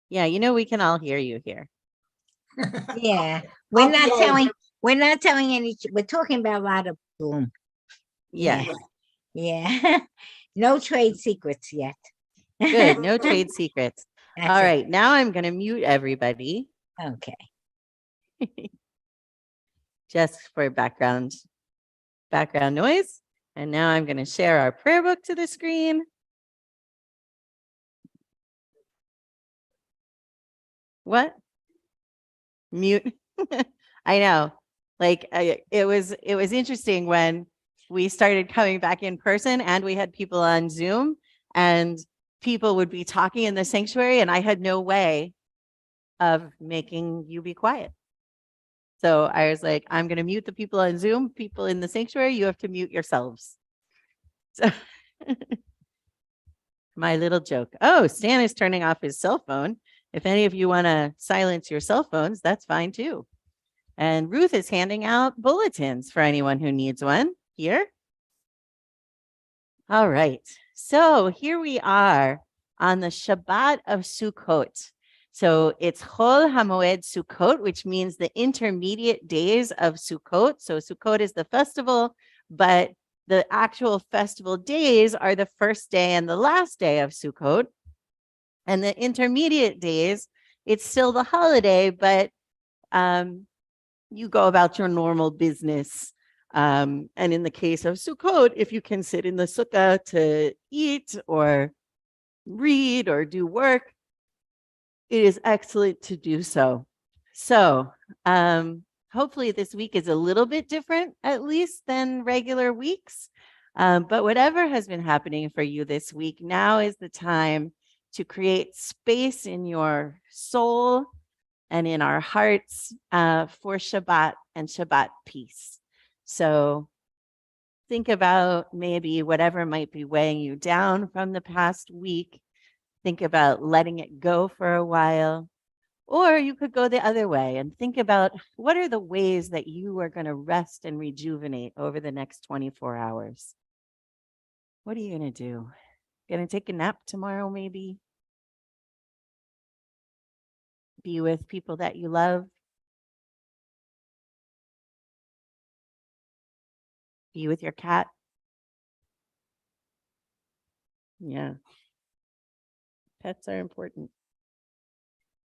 Yeah, you know, we can all hear you here. Yeah, we're not telling any. We're talking about a lot of boom. Yes. Yeah. No trade secrets yet. Good. No trade secrets. That's all it. right. Now I'm going to mute everybody. Okay. Just for background noise. And now I'm going to share our prayer book to the screen. What? Mute. I know. Like it was interesting when we started coming back in person and we had people on Zoom and people would be talking in the sanctuary and I had no way of making you be quiet. So I was like, I'm going to mute the people on Zoom, people in the sanctuary, you have to mute yourselves. So my little joke. Oh, Stan is turning off his cell phone. If any of you want to silence your cell phones, that's fine too. And Ruth is handing out bulletins for anyone who needs one here. All right. So here we are on the Shabbat of Sukkot. So it's Chol HaMoed Sukkot, which means the intermediate days of Sukkot. So Sukkot is the festival, but the actual festival days are the first day and the last day of Sukkot. And the intermediate days, it's still the holiday, but you go about your normal business. And in the case of Sukkot, if you can sit in the sukkah to eat or read or do work, it is excellent to do so. So hopefully this week is a little bit different, at least than regular weeks. But whatever has been happening for you this week, now is the time to create space in your soul and in our hearts for Shabbat and Shabbat peace. So think about maybe whatever might be weighing you down from the past week. Think about letting it go for a while. Or you could go the other way and think about what are the ways that you are going to rest and rejuvenate over the next 24 hours. What are you going to do? Going to take a nap tomorrow, maybe? Be with people that you love? Be with your cat? Yeah. Pets are important.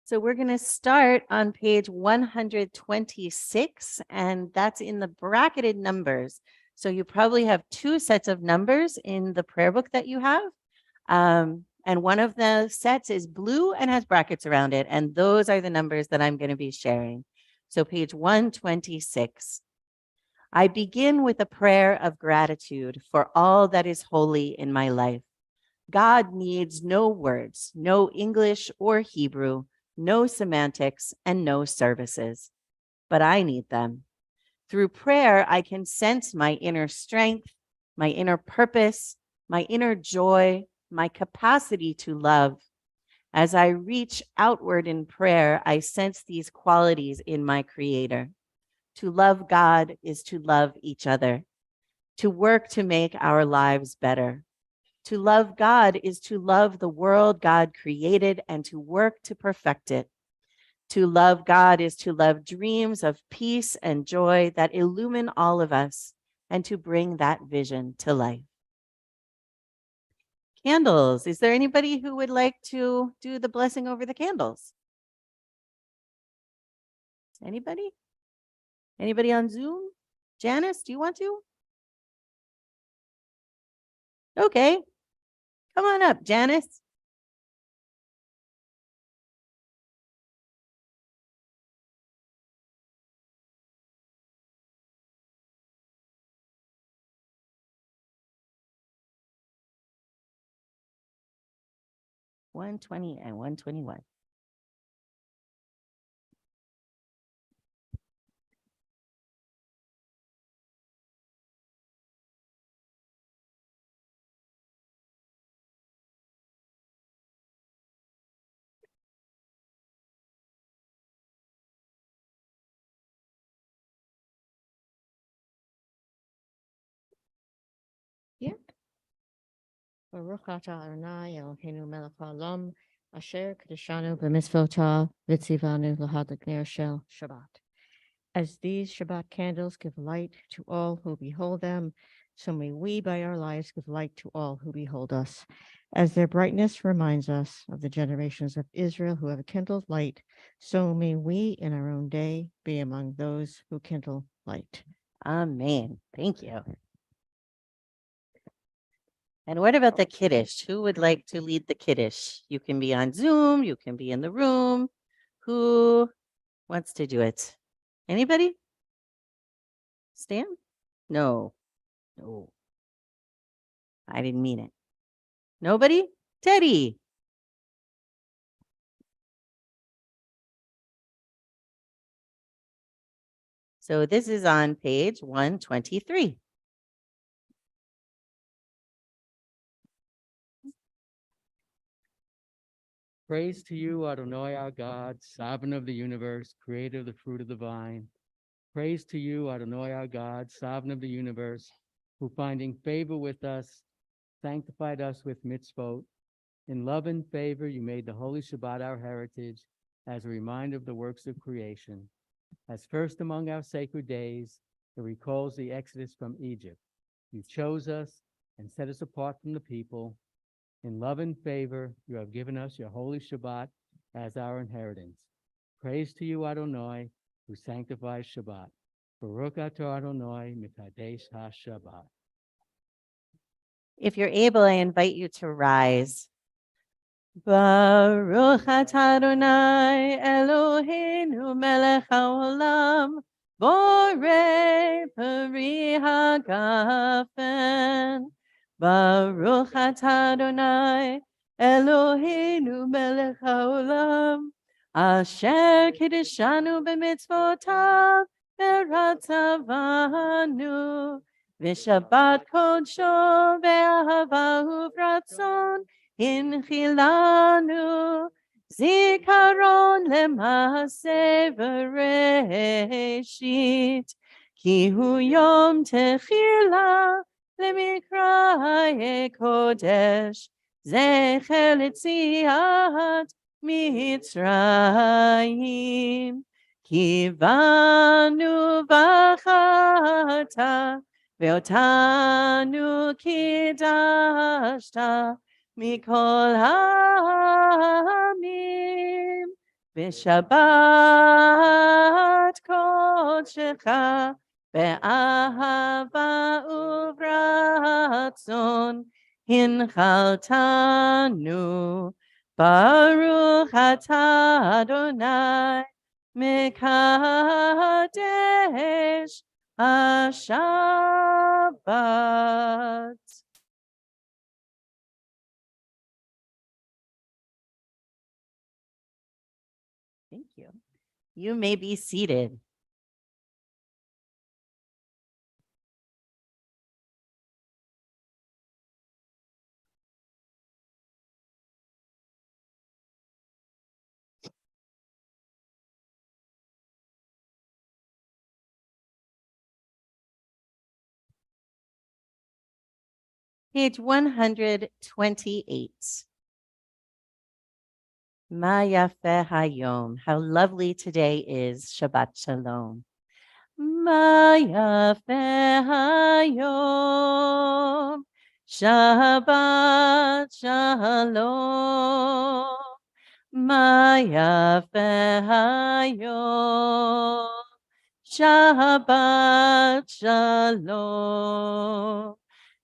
So we're going to start on page 126, and that's in the bracketed numbers. So you probably have two sets of numbers in the prayer book that you have. And one of the sets is blue and has brackets around it. And those are the numbers that I'm going to be sharing. So page 126. I begin with a prayer of gratitude for all that is holy in my life. God needs no words, no English or Hebrew, no semantics, and no services. But I need them. Through prayer, I can sense my inner strength, my inner purpose, my inner joy, my capacity to love. As I reach outward in prayer, I sense these qualities in my Creator. To love God is to love each other, to work to make our lives better. To love God is to love the world God created and to work to perfect it. To love God is to love dreams of peace and joy that illumine all of us and to bring that vision to life. Candles. Is there anybody who would like to do the blessing over the candles? Anybody? Anybody on Zoom? Janice, do you want to? Okay. Come on up, Janice. $120 and $121. Baruch atah Adonai Eloheinu melech haolam, asher kedeshanu b'mitzvotav v'tzivanu l'hadlik ner shel Shabbat. As these Shabbat candles give light to all who behold them, so may we by our lives give light to all who behold us. As their brightness reminds us of the generations of Israel who have kindled light, so may we in our own day be among those who kindle light. Amen. Thank you. And what about the Kiddush? Who would like to lead the Kiddush? You can be on Zoom, you can be in the room. Who wants to do it? Anybody? Stan? No. No. I didn't mean it. Nobody? Teddy. So this is on page 123. Praise to you, Adonai, our God, sovereign of the universe, creator of the fruit of the vine. Praise to you, Adonai, our God, sovereign of the universe, who finding favor with us, sanctified us with mitzvot. In love and favor, you made the Holy Shabbat our heritage as a reminder of the works of creation. As first among our sacred days, it recalls the exodus from Egypt. You chose us and set us apart from the people. In love and favor, you have given us your holy Shabbat as our inheritance. Praise to you, Adonai, who sanctifies Shabbat. Baruch atah Adonai mikadesh ha-Shabbat. If you're able, I invite you to rise. Baruch atah Adonai Eloheinu melech haolam, borei peri hagafen. Baruch atah Adonai Eloheinu melech haolam, asher kiddushanu b'mitzvotav v'ratzavanu, v'shabbat kodsho v'ahava uvratzon Inchilanu zikaron lemase bereshit, ki hu yom techila lemikraye kodesh, zecher letziat Mitzrayim, ki vanu vachata ve'otanu kidashta Mikol Hamim V'Shabbat Kodshecha Be'ahava Uvratzon Hinchaltanu Baruch Atah Adonai Mekadesh HaShabbat. Thank you. You may be seated. Page 128. Ma yafeh hayom. How lovely today is. Shabbat shalom. Ma yafeh hayom. Shabbat shalom. Ma yafeh hayom. Shabbat shalom.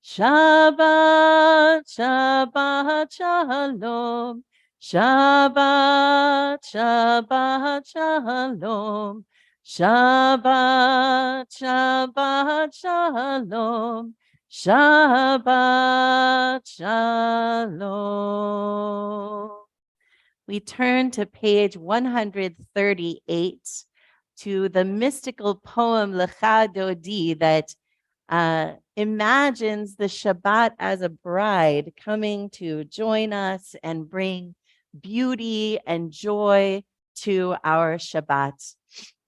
Shabbat, Shabbat, Shalom. Shabbat, Shabbat, Shalom. Shabbat, Shabbat, Shalom. Shabbat, Shalom. We turn to page 138 to the mystical poem Lecha Dodi that imagines the Shabbat as a bride coming to join us and bring beauty and joy to our Shabbat.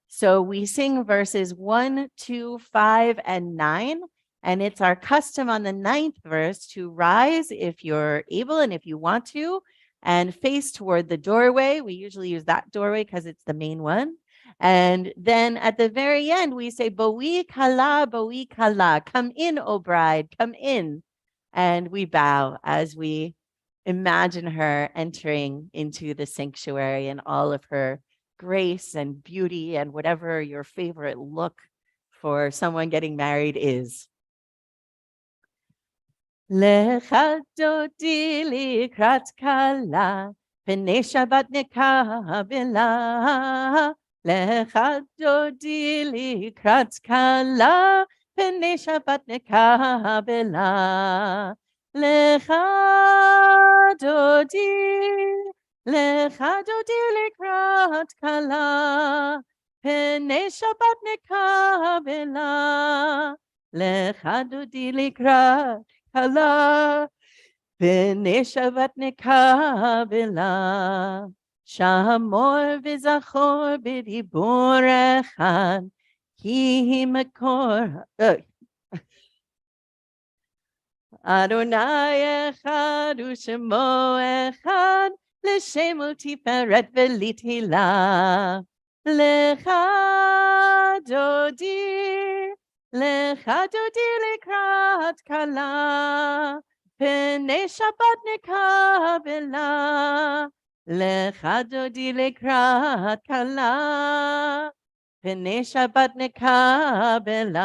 So we sing verses 1, 2, 5, and 9, And it's our custom on the 9th verse to rise if you're able and if you want to, and face toward the doorway. We usually use that doorway because it's the main one. And then at the very end, we say, Boi kala, come in, O bride, come in. And we bow as we imagine her entering into the sanctuary and all of her grace and beauty and whatever your favorite look for someone getting married is. לך דודי לקראת כלה, פני שבת נקבלה. לך דודי לקראת כלה, פני שבת נקבלה. לך דודי לקראת כלה, פני שבת נקבלה. לך דודי לקראת כלה, פני שבת נקבלה. שמור וזכור בדיבור אחד, כי היא מקור. אדוני אחד ושמו אחד, לשם ולתפארת ולתהילה. לך דודי לקראת כלה, פני שבת נקבלה. לך דודי לקראת כלה, פני שבת נקבלה.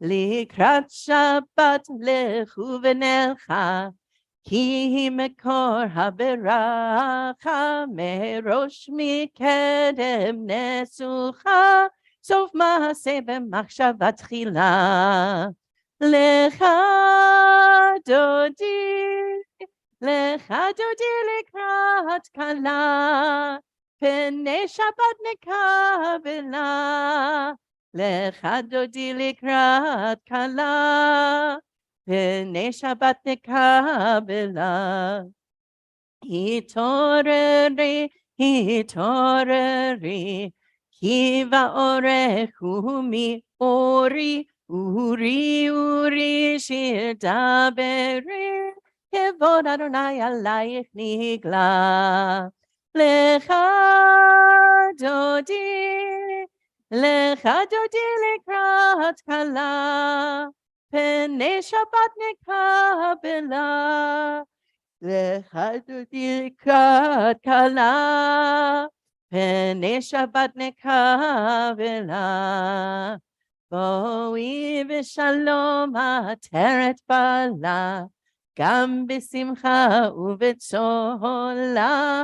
לקראת שבת לכו ונלכה, כי היא מקור הברכה. מראש מקדם נסוכה, סוף מעשה במחשבה תחילה. לך דודי לקראת כלה, פני שבת נקבלה. לך דודי לקראת כלה, פני שבת נקבלה. התעוררי, התעוררי, כי באורך הוא מאורי, אורי אורי שיר דברי, כבוד אדוני עלייך נגלה. לך דודי לקראת כלה, פני שבת נקבלה. לך דודי לקראת כלה, פני שבת נקבלה. בואי בשלום עטרת בעלה, גם בשמחה ובצהלה,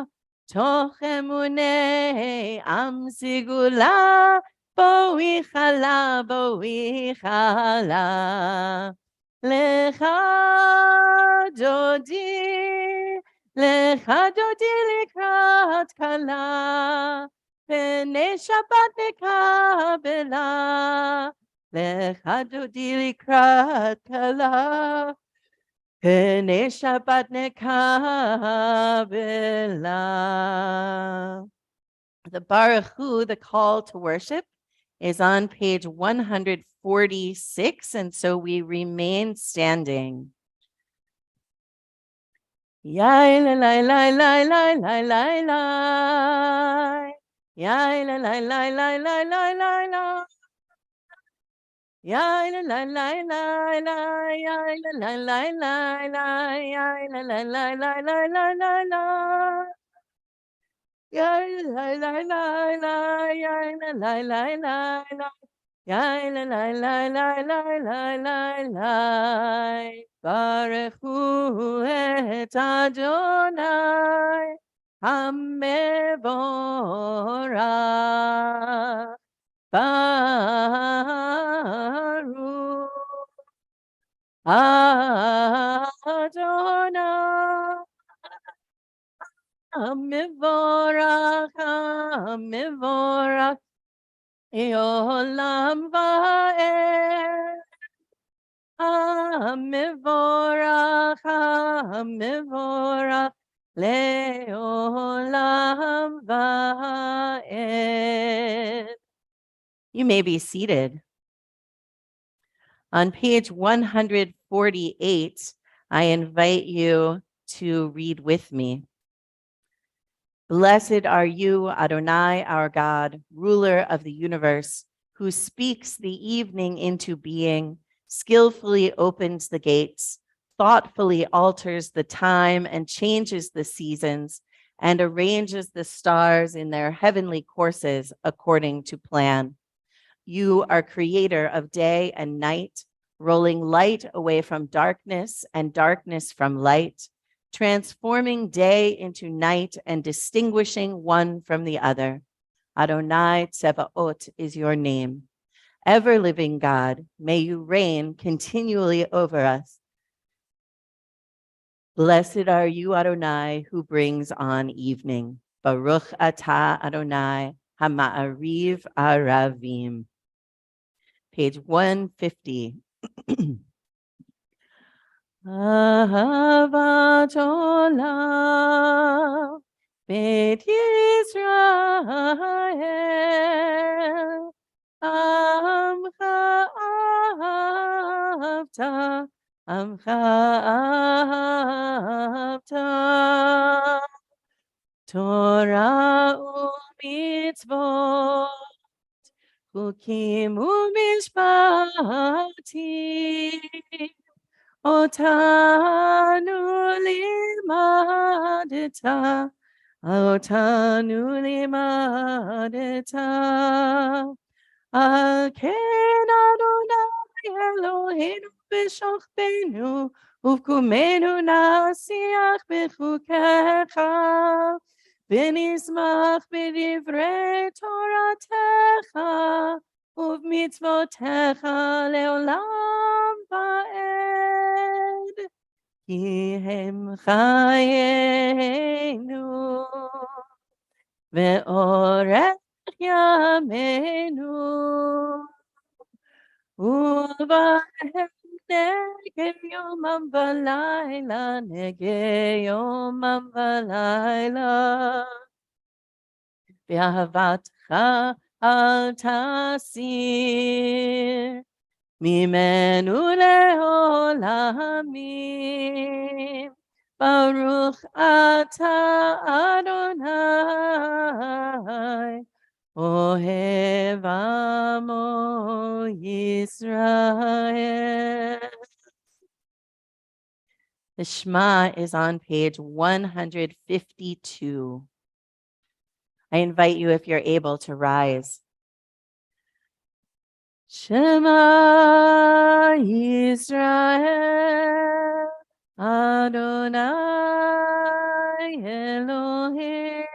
תוך אמוני עם סגולה. בואי חלה, בואי חלה. לך דודי לקראת כלה, פני שבת נקבלה. לך דודי לקראת כלה, פני שבת נקבלה. The Baruch Hu, the call to worship, is on page 146, and so we remain standing. Yai la la la la la la la la. Yai la la la la la la la la. Yai la la la la la. Yai la la la la la. Yai la la la la la la la la. Yai la la la la. Yai la la la la la. Yai la la la la la la la la. Baruch hu et Adonai hamevorach. Baruch Adonai hamevorach, hamevorach. Eolam va'ed, hamevorach, hamevorach, leolam va'ed. You may be seated. On page 148, I invite you to read with me. Blessed are you, Adonai, our God, ruler of the universe, who speaks the evening into being, skillfully opens the gates, thoughtfully alters the time and changes the seasons, and arranges the stars in their heavenly courses according to plan. You are creator of day and night, rolling light away from darkness and darkness from light, transforming day into night and distinguishing one from the other. Adonai Tsevaot is your name. Ever living God, may you reign continually over us. Blessed are you, Adonai, who brings on evening. Baruch atah Adonai, hama'ariv aravim. Page 150. Ahavat olam, Beit Yisrael, Amcha ahavta, Amcha ahavta, Torah u'mitzvot, Chukim u'mishpatim, Otanu limadeta, Otanu limadeta, Al ken Adonai Eloheinu b'shachbenu, uvkumenu nasiach b'chukecha, v'nismach b'divrei Toratecha, uv'mitzvotecha leolam va'ed. Ki hem chayenu, ve'orech yameinu, uvahem nege yomam v'layla, nege yomam v'layla, ve'ahavatcha al tasir, Mimenu leolamim, Baruch atah Adonai, Ohev amo Yisrael. The Shema is on page 152. I invite you, if you're able, to rise. Shema Yisrael, Adonai Eloheinu,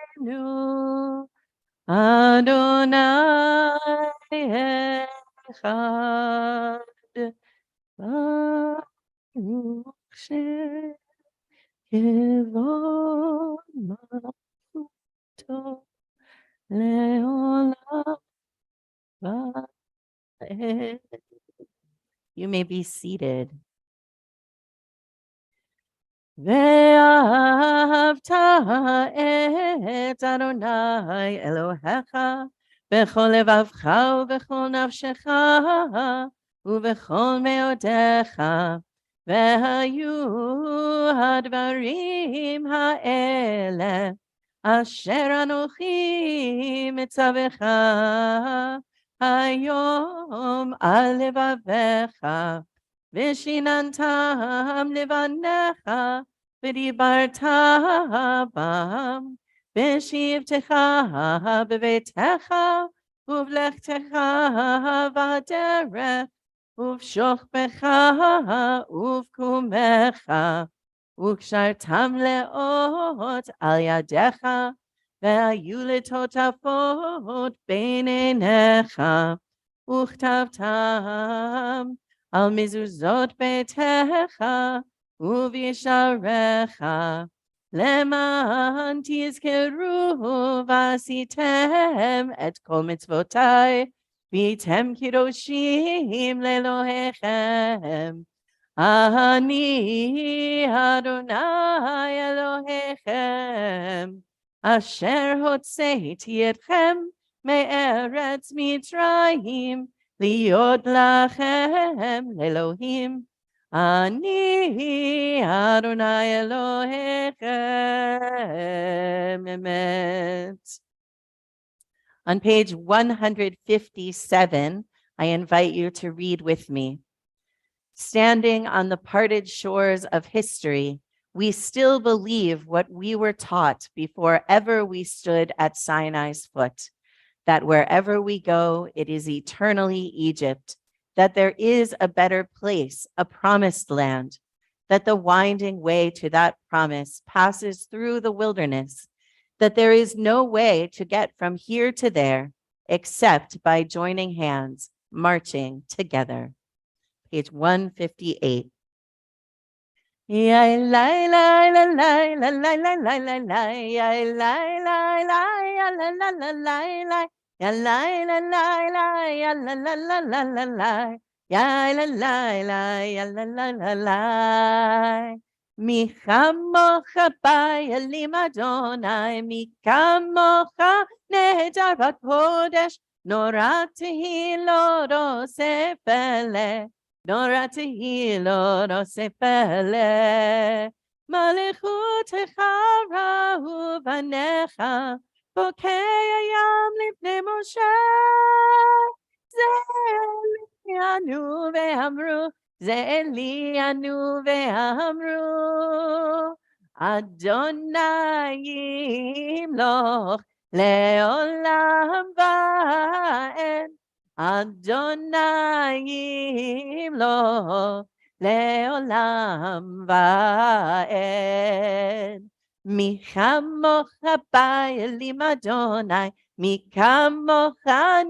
Adonai Echad, Baruch Shem Kevod Malchuto Leolam Va'ed. You may be seated. Ve'ahavta et Adonai Elohecha b'chol levavcha u'b'chol nafshecha u'b'chol meodecha ve'hayu hadvarim ha'ele asher anochi mitzavecha hayom al levavecha Vishinantam livanecha, v'dibarta bam, v'shivtecha b'veitecha, uvlechtecha v'derech, uv'shochbecha uv'kumecha, u'kshartam leot al yadecha, ve'ayu letotafot beinenecha, uchtavtam, Al mizuzot beitecha uvisharecha leman tizkeru vasitem et kol mitzvotai vitem kidoshim lelohechem ani Adonai Elohechem asher hotzeiti etchem me'eretz Mitzrayim להיות לכם לאלוהים, אני אדוני אלוהיכם אמת. On page 157, I invite you to read with me. Standing on the parted shores of history, we still believe what we were taught before ever we stood at Sinai's foot, that wherever we go, it is eternally Egypt, that there is a better place, a promised land, that the winding way to that promise passes through the wilderness, that there is no way to get from here to there except by joining hands, marching together. Page 158. מי כמוך באלים אדוני, מי כמוך נהדר בקודש, נורא תהילות עושה פלא, נורא תהילות עושה פלא. מלכותך ראו בניך, בוקי הים לפני משה. זה לי ענו ואמרו, זה לי ענו ואמרו, אדוני ימלוך לעולם ועד, אדוני ימלוך לעולם ועד. מי כמוך באלים אדוני, מי כמוך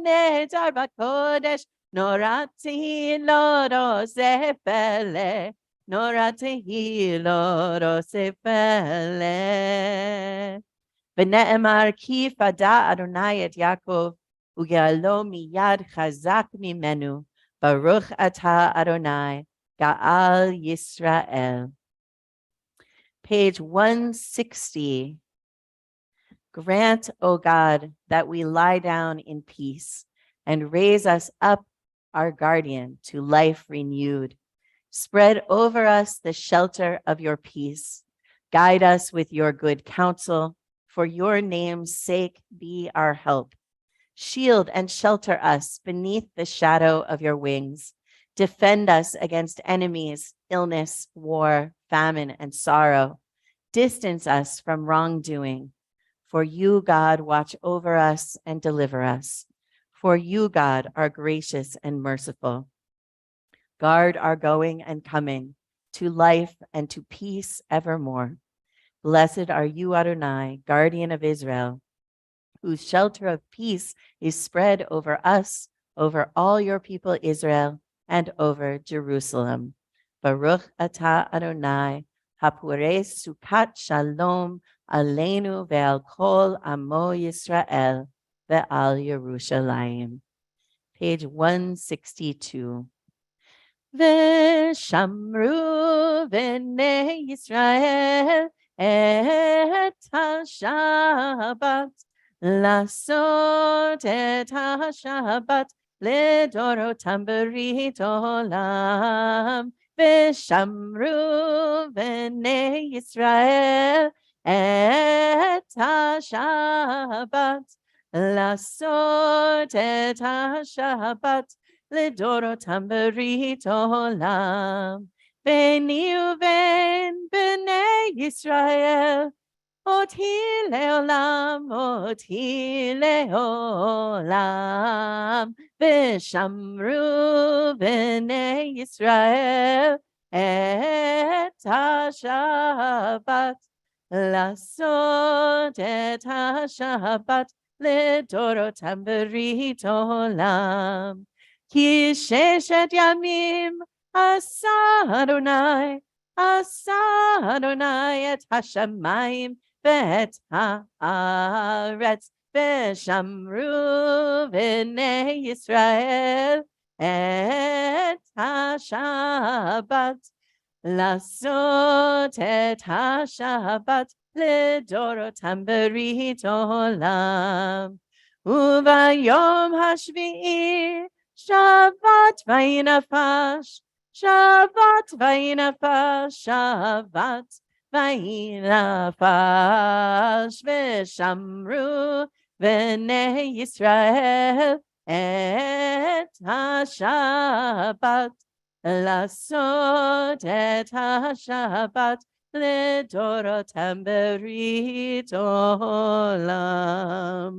נהדר בקודש, נורא תהילות עושה פלא, נורא תהילות עושה פלא. ונאמר כי פדה אדוני את יעקב, וגאלו מיד חזק ממנו, ברוך אתה אדוני, גאל ישראל. Page 160. Grant, O God, that we lie down in peace and raise us up, our guardian, to life renewed. Spread over us the shelter of your peace. Guide us with your good counsel. For your name's sake, be our help. Shield and shelter us beneath the shadow of your wings. Defend us against enemies, illness, war, famine, and sorrow. Distance us from wrongdoing. For you, God, watch over us and deliver us. For you, God, are gracious and merciful. Guard our going and coming to life and to peace evermore. Blessed are you, Adonai, guardian of Israel, whose shelter of peace is spread over us, over all your people Israel, and over Jerusalem. Baruch atah Adonai, hapurei sukat shalom aleinu ve'al kol amo Yisrael ve'al Yerushalayim. Page 162. Veshamru v'nei Yisrael et ha-Shabbat, לעשות את השבת לדורותם ברית עולם, ושמרו בני ישראל את השבת, לעשות את השבת לדורותם ברית עולם. ביני ובין בני ישראל אותי לעולם, אותי לעולם, ושמרו בני ישראל את השבת, לעשות את השבת לדורותם ברית עולם. כי ששת ימים עשה אדוני, עשה אדוני את השמיים ואת הארץ, ושמרו בני ישראל את השבת, לעשות את השבת לדורותם ברית עולם. וביום השביעי Shabbat vayinafash, Shabbat vayinafash, Shabbat vayinafash, v'shamru v'nei Yisrael et ha-Shabbat, lasot et ha-Shabbat, לדורותם ברית olam.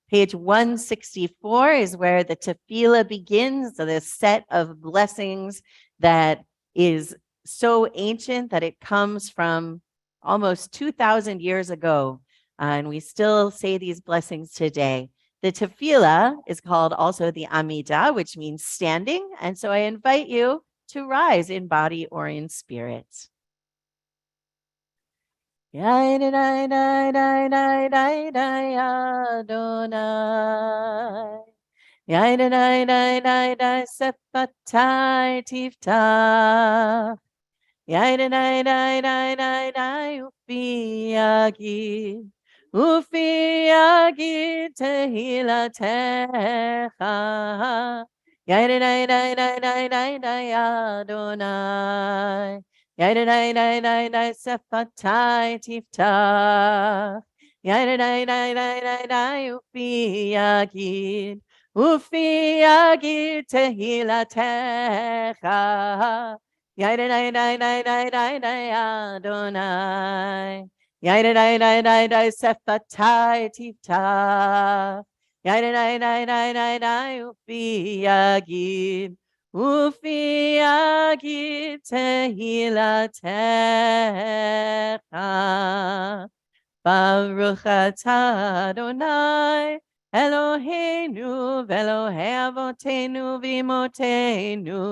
Page 164 is where the tefillah begins, so this set of blessings that is so ancient that it comes from almost 2,000 years ago, and we still say these blessings today. The tefillah is called also the Amidah, which means standing, and so I invite you to rise in body or in spirit. Adonai. Sepatai tiftach. Ufi yagid tehilatecha. Adonai. Sepatai tiftach. Ufi yagid. Ufi yagid tehilatecha. Adonai. Sepatai tiftach. Ufi yagid. Ufi yagid tehilatecha. Baruch atah Adonai Eloheinu v'Elohei avotenu v'imotenu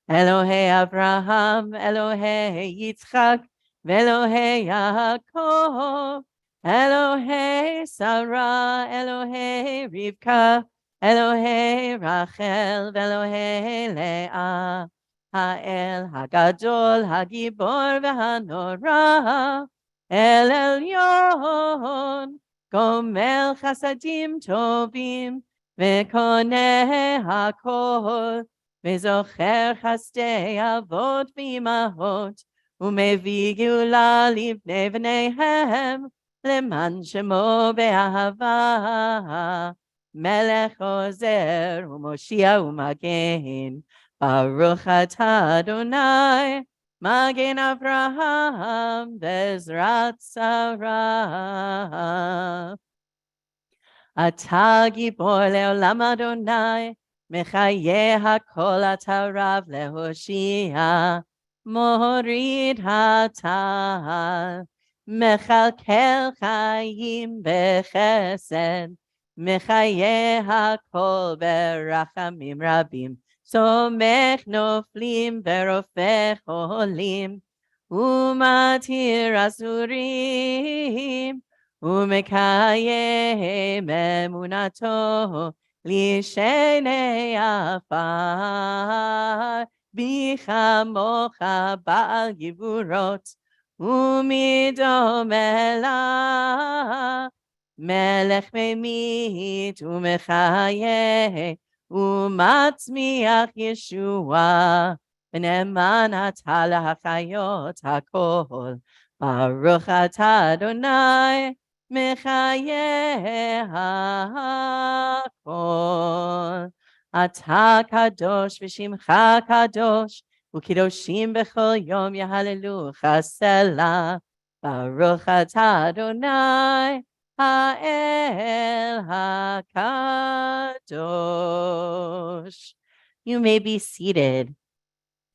Elohei Avraham, Elohei Yitzchak, v'Elohei Yaakov, Elohei Sarah, Elohei Rivka, Elohei Rachel, v'Elohei Leah, Ha'el Hagadol, Hagibor v'Hanora, El Elyon, Gomel Chasadim Tovim, v'Koneh HaKol, וזוכר חסדי אבות ואימהות, ומביא גאולה לבני בניהם, למען שמו באהבה. מלך עוזר ומושיע ומגן, ברוך אתה אדוני, מגן אברהם בעזרת שרה. אתה גיבור לעולם אדוני, מחיי הכל אתה רב להושיע, מוריד הטל, מכלכל חיים בחסד, מחיי הכל ברחמים רבים, סומך נופלים ורופא חולים, ומתיר אסורים, ומקיים אמונתו, לשני עפר, בכמוך בעל גבורות, ומדומה לך, מלך ממית ומחיה, ומצמיח ישועה, ונאמן אתה להחיות הכל, ברוך אתה אדוני, מחיי הכל. אתה קדוש ושמך קדוש, וקדושים בכל יום יהללוך סלה. ברוך אתה אדוני, האל הקדוש. You may be seated.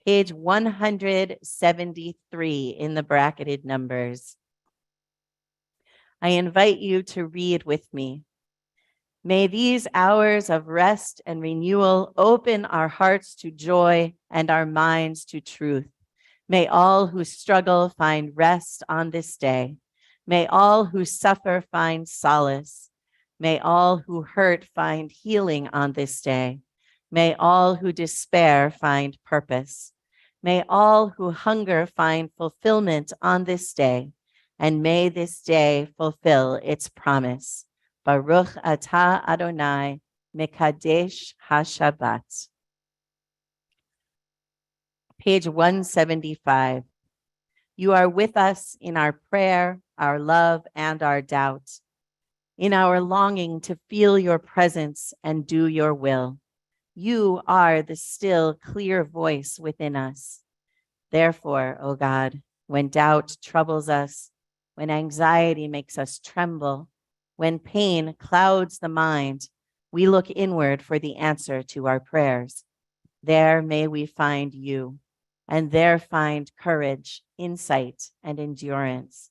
Page 173 in the bracketed numbers. I invite you to read with me. May these hours of rest and renewal open our hearts to joy and our minds to truth. May all who struggle find rest on this day. May all who suffer find solace. May all who hurt find healing on this day. May all who despair find purpose. May all who hunger find fulfillment on this day. And may this day fulfill its promise. Baruch atah Adonai, Mekadesh HaShabbat. Page 175. You are with us in our prayer, our love, and our doubt, in our longing to feel your presence and do your will. You are the still, clear voice within us. Therefore, O God, when doubt troubles us, when anxiety makes us tremble, when pain clouds the mind, we look inward for the answer to our prayers. There may we find you, and there find courage, insight, and endurance.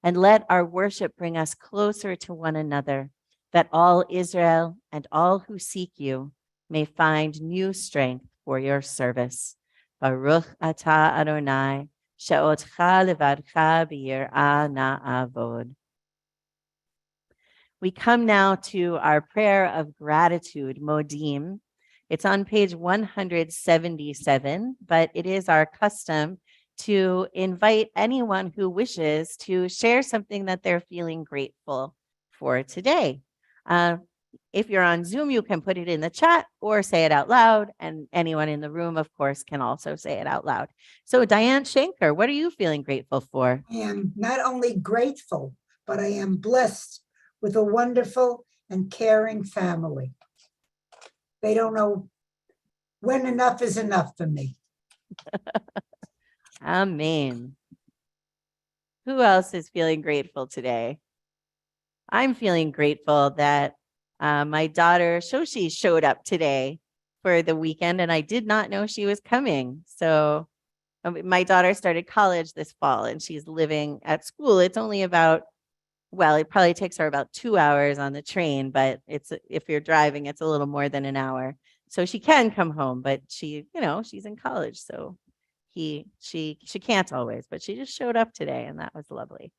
And let our worship bring us closer to one another, that all Israel and all who seek you may find new strength for your service. Baruch atah Adonai, she'otcha levadcha b'yirah na'avod. We come now to our prayer of gratitude, Modim. It's on page 177, but it is our custom to invite anyone who wishes to share something that they're feeling grateful for today. If you're on Zoom, you can put it in the chat or say it out loud. And anyone in the room, of course, can also say it out loud. So Diane Schenker, what are you feeling grateful for? I am not only grateful, but I am blessed with a wonderful and caring family. They don't know when enough is enough for me. Amen. Who else is feeling grateful today? I'm feeling grateful that my daughter Shoshi showed up today for the weekend, and I did not know she was coming. So my daughter started college this fall, and she's living at school. It's only about, well, it probably takes her about 2 hours on the train, but it's, if you're driving, it's a little more than an hour. So she can come home, but she, she's in college, so she can't always, but she just showed up today, and that was lovely.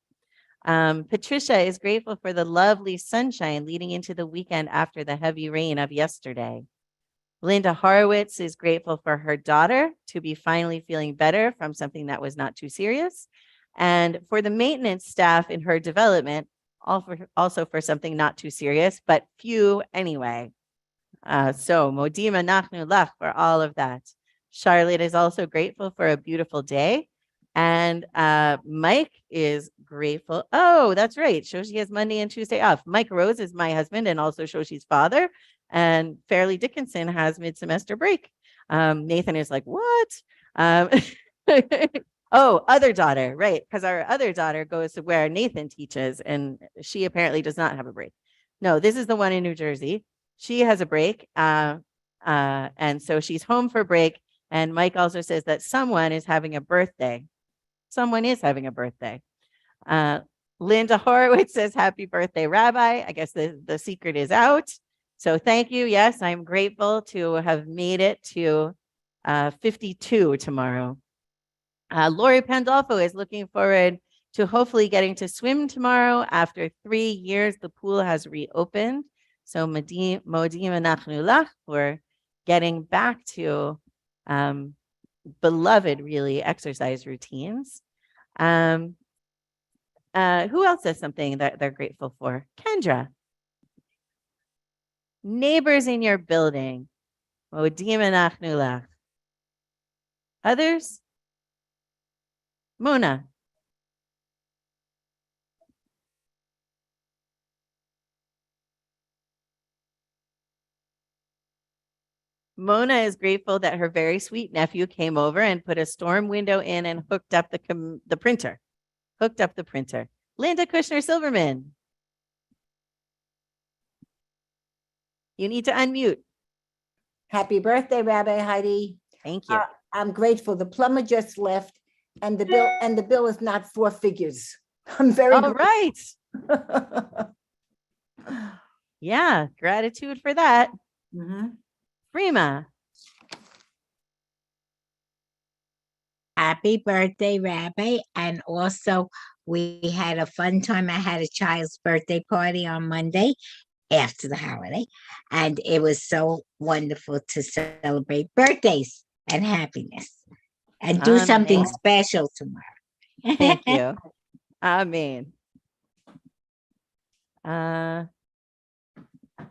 Patricia is grateful for the lovely sunshine leading into the weekend after the heavy rain of yesterday. Linda Horowitz is grateful for her daughter to be finally feeling better from something that was not too serious, and for the maintenance staff in her development, also for something not too serious, but few anyway. So Modim anachnu lach for all of that. Charlotte is also grateful for a beautiful day. And Mike is grateful. Oh, that's right. Shoshi has Monday and Tuesday off. Mike Rose is my husband and also Shoshi's father. And Fairleigh Dickinson has mid-semester break. Nathan is like, what? Oh, other daughter, right? Because our other daughter goes to where Nathan teaches, and she apparently does not have a break. No, this is the one in New Jersey. She has a break. And so she's home for break. And Mike also says that someone is having a birthday. Someone is having a birthday. Linda Horowitz says, happy birthday, Rabbi. I guess the secret is out. So thank you. Yes, I'm grateful to have made it to 52 tomorrow. Lori Pandolfo is looking forward to hopefully getting to swim tomorrow. After 3 years, the pool has reopened. So Modim anachnu lach for getting back to beloved, really, exercise routines. Who else has something that they're grateful for? Kendra. Neighbors in your building. Modim anachnu lach. Others? Mona. Mona is grateful that her very sweet nephew came over and put a storm window in and hooked up the printer. Hooked up the printer. Linda Kushner Silverman. You need to unmute. Happy birthday, Rabbi Heidi. Thank you. I'm grateful. The plumber just left, and the bill is not 4 figures. I'm very All right. Yeah, gratitude for that. Prima. Happy birthday, Rabbi. And also, we had a fun time. I had a child's birthday party on Monday after the holiday, and it was so wonderful to celebrate birthdays and happiness and do something Amen. special tomorrow. Thank you. Amen.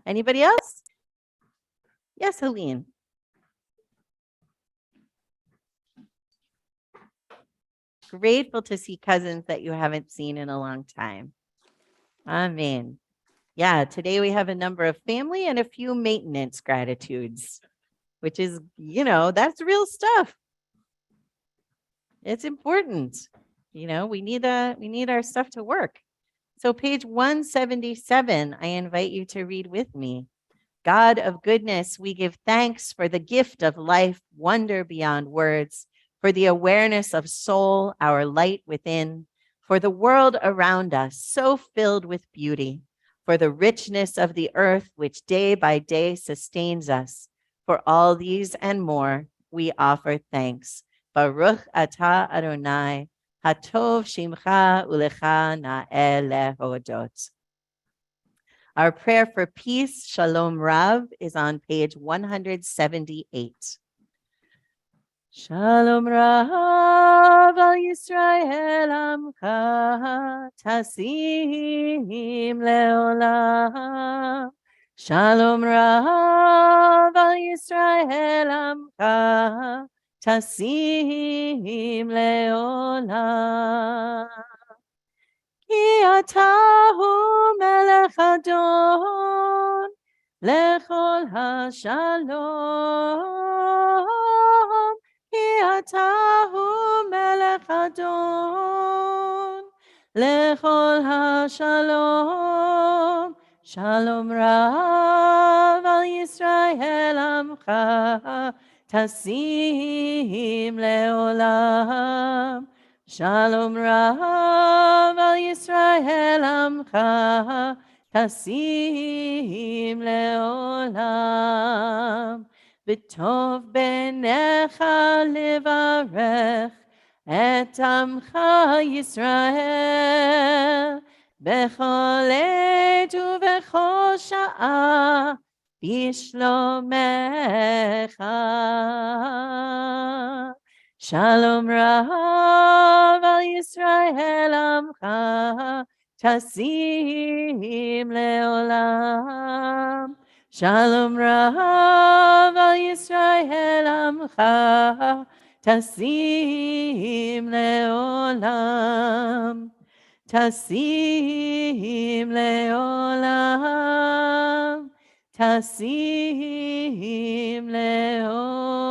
Anybody else? Yes, Helene. Grateful to see cousins that you haven't seen in a long time. Amen. Yeah, today we have a number of family and a few maintenance gratitudes, which is, that's real stuff. It's important. We need our stuff to work. So page 177, I invite you to read with me. God of goodness, we give thanks for the gift of life, wonder beyond words, for the awareness of soul, our light within, for the world around us, so filled with beauty, for the richness of the earth, which day by day sustains us. For all these and more, we offer thanks. Baruch atah Adonai, hatov shimcha ulecha na'el lehodot. Our prayer for peace, Shalom Rav, is on page 178. Shalom Rav al Yisrael Amcha Tasim Leolam. Shalom Rav al Yisrael Amcha Tasim Leolam. Ki atahu melech adon lechol hashalom. Ki atahu melech adon lechol hashalom. Shalom Rav al Yisrael amcha tasim leolam. Shalom Rav al Yisrael amcha tasim leolam. B'tov benecha levarech et amcha Yisrael bechol עת ובכל שעה בשלומך. Shalom Rav al Yisrael amcha tasim leolam. Shalom Rav al Yisrael amcha tasim leolam. Tasim leolam. Tasim leolam.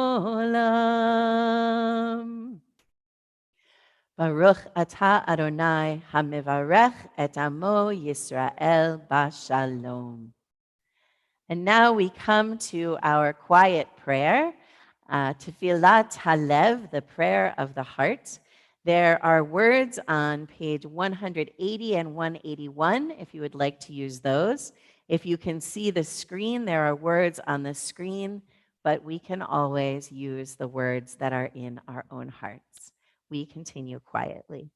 Baruch atah Adonai hamivarech et amo Yisrael bashalom. And now we come to our quiet prayer, Tefillat Halev, the prayer of the heart. There are words on page 180 and 181, if you would like to use those. If you can see the screen, there are words on the screen, but we can always use the words that are in our own hearts. We continue quietly.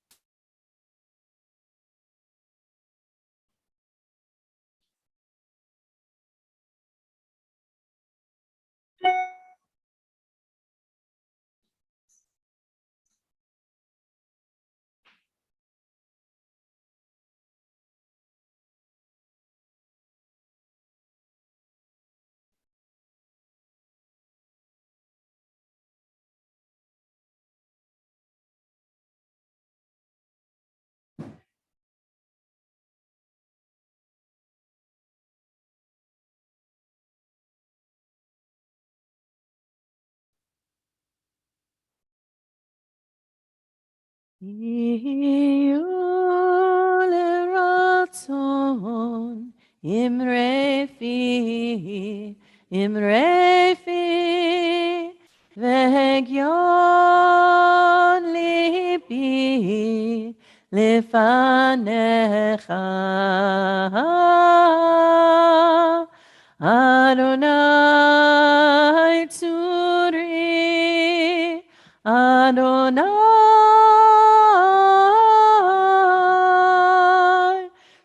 Ratzon imrefi vehegyon libi lefanecha Adonai tzuri Adonai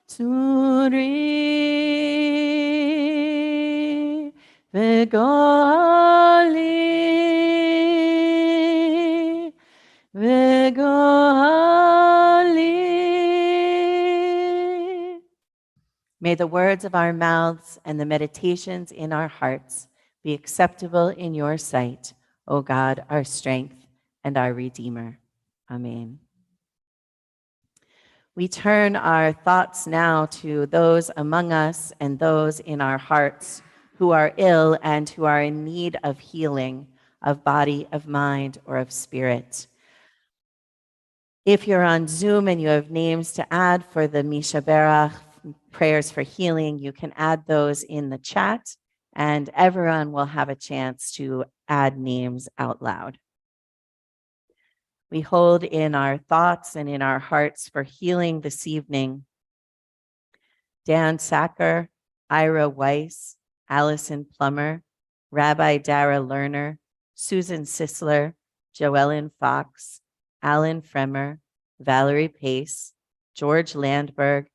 tzuri v'goali v'goali. May the words of our mouths and the meditations in our hearts be acceptable in your sight, O God, our strength and our Redeemer. Amen. We turn our thoughts now to those among us and those in our hearts who are ill and who are in need of healing of body, of mind, or of spirit. If you're on Zoom and you have names to add for the Misha Berach prayers for healing, you can add those in the chat, and everyone will have a chance to add names out loud. We hold in our thoughts and in our hearts for healing this evening Dan Sacker, Ira Weiss, Allison Plummer, Rabbi Dara Lerner, Susan Sisler, Joellen Fox, Alan Fremer, Valerie Pace, George Landberg,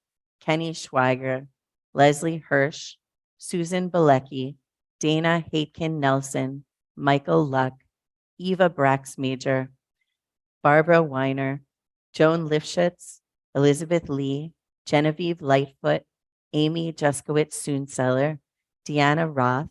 Kenny Schweiger, Leslie Hirsch, Susan Bilecki, Dana Haitkin Nelson, Michael Luck, Eva Braxmajor, Barbara Weiner, Joan Lifshitz, Elizabeth Lee, Genevieve Lightfoot, Amy Juskowitz Soonseller, Deanna Roth,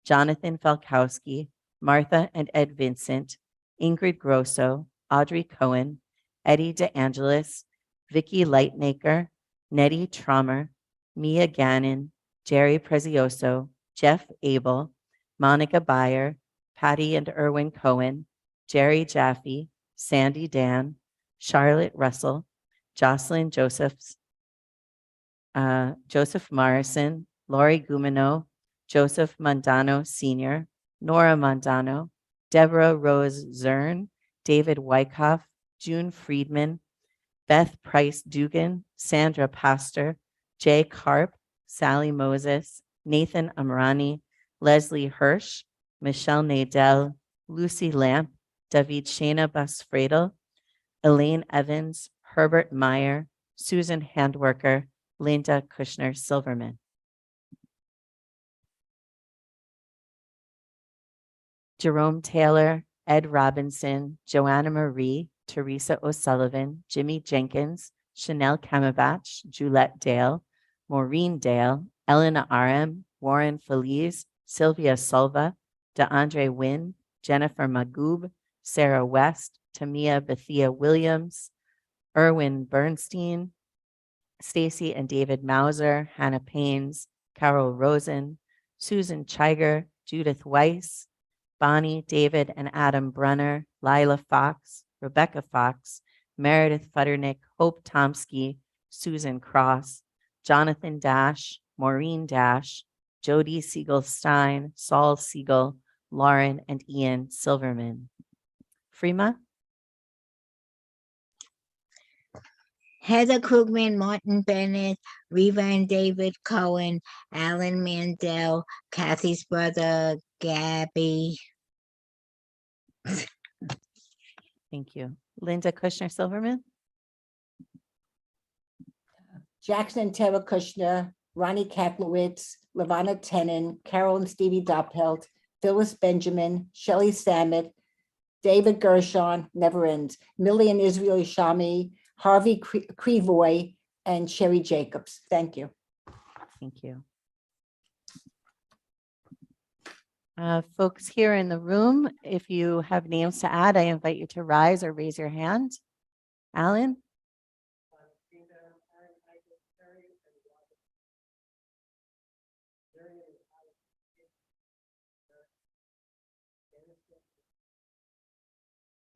Jonathan Falkowski, Martha and Ed Vincent, Ingrid Grosso, Audrey Cohen, Eddie DeAngelis, Vicky Lightnaker, Nettie Trommer, Mia Gannon, Jerry Prezioso, Jeff Abel, Monica Beyer, Patty and Erwin Cohen, Jerry Jaffe, Sandy Dan, Charlotte Russell, Jocelyn Josephs, Joseph Morrison, Laurie Gumino, Joseph Mondano Sr., Nora Mondano, Deborah Rose Zern, David Wyckoff, June Friedman, Beth Price Dugan, Sandra Pastor, Jay Karp, Sally Moses, Nathan Amrani, Leslie Hirsch, Michelle Nadell, Lucy Lamp, David Shana Basfredel, Elaine Evans, Herbert Meyer, Susan Handwerker, Linda Kushner Silverman. Jerome Taylor, Ed Robinson, Joanna Marie, Teresa O'Sullivan, Jimmy Jenkins, Chanel Kamabach, Julette Dale, Maureen Dale, Elena Aram, Warren Feliz, Sylvia Silva, DeAndre Wynn, Jennifer Magoob, Sarah West, Tamia Bethia Williams, Erwin Bernstein, Stacy and David Mauser, Hannah Paines, Carol Rosen, Susan Chiger, Judith Weiss, Bonnie, David, and Adam Brunner, Lila Fox, Rebecca Fox, Meredith Futternick, Hope Tomsky, Susan Cross, Jonathan Dash, Maureen Dash, Jody Siegel-Stein, Saul Siegel, Lauren and Ian Silverman. Freema? Heather Krugman, Martin Bennett, Reva and David Cohen, Alan Mandel, Kathy's brother, Gabby. Thank you. Linda Kushner Silverman? Jackson and Tara Kushner, Ronnie Kaplowitz, Lavana Tenen, Carol and Stevie Doppelt, Phyllis Benjamin, Shelley Samet, David Gershon, never ends, Millie and Israel Ishami, Harvey Crevoy, and Sherry Jacobs. Thank you. Thank you. Folks here in the room, if you have names to add, I invite you to rise or raise your hand. Alan?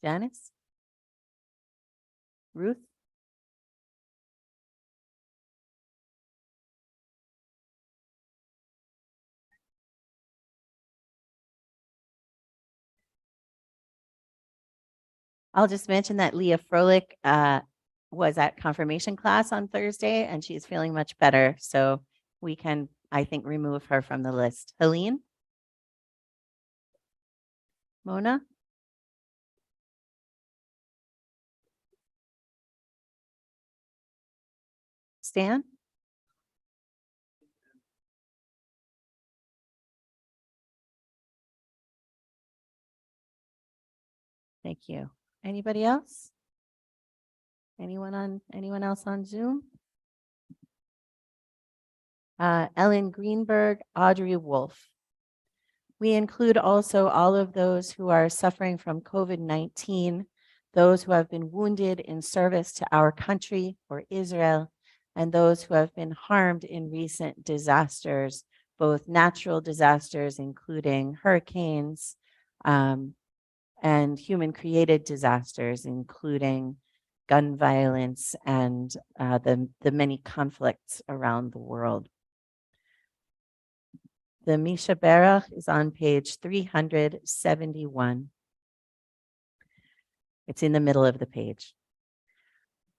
Janice? Ruth? I'll just mention that Leah Froelich was at confirmation class on Thursday and she's feeling much better. So we can, I think, remove her from the list. Helene? Mona? Stan? Thank you. Anybody else? Anyone else on Zoom? Ellen Greenberg, Audrey Wolf. We include also all of those who are suffering from COVID-19, those who have been wounded in service to our country or Israel, and those who have been harmed in recent disasters, both natural disasters, including hurricanes, and human-created disasters, including gun violence and the many conflicts around the world. The Misha Berach is on page 371. It's in the middle of the page.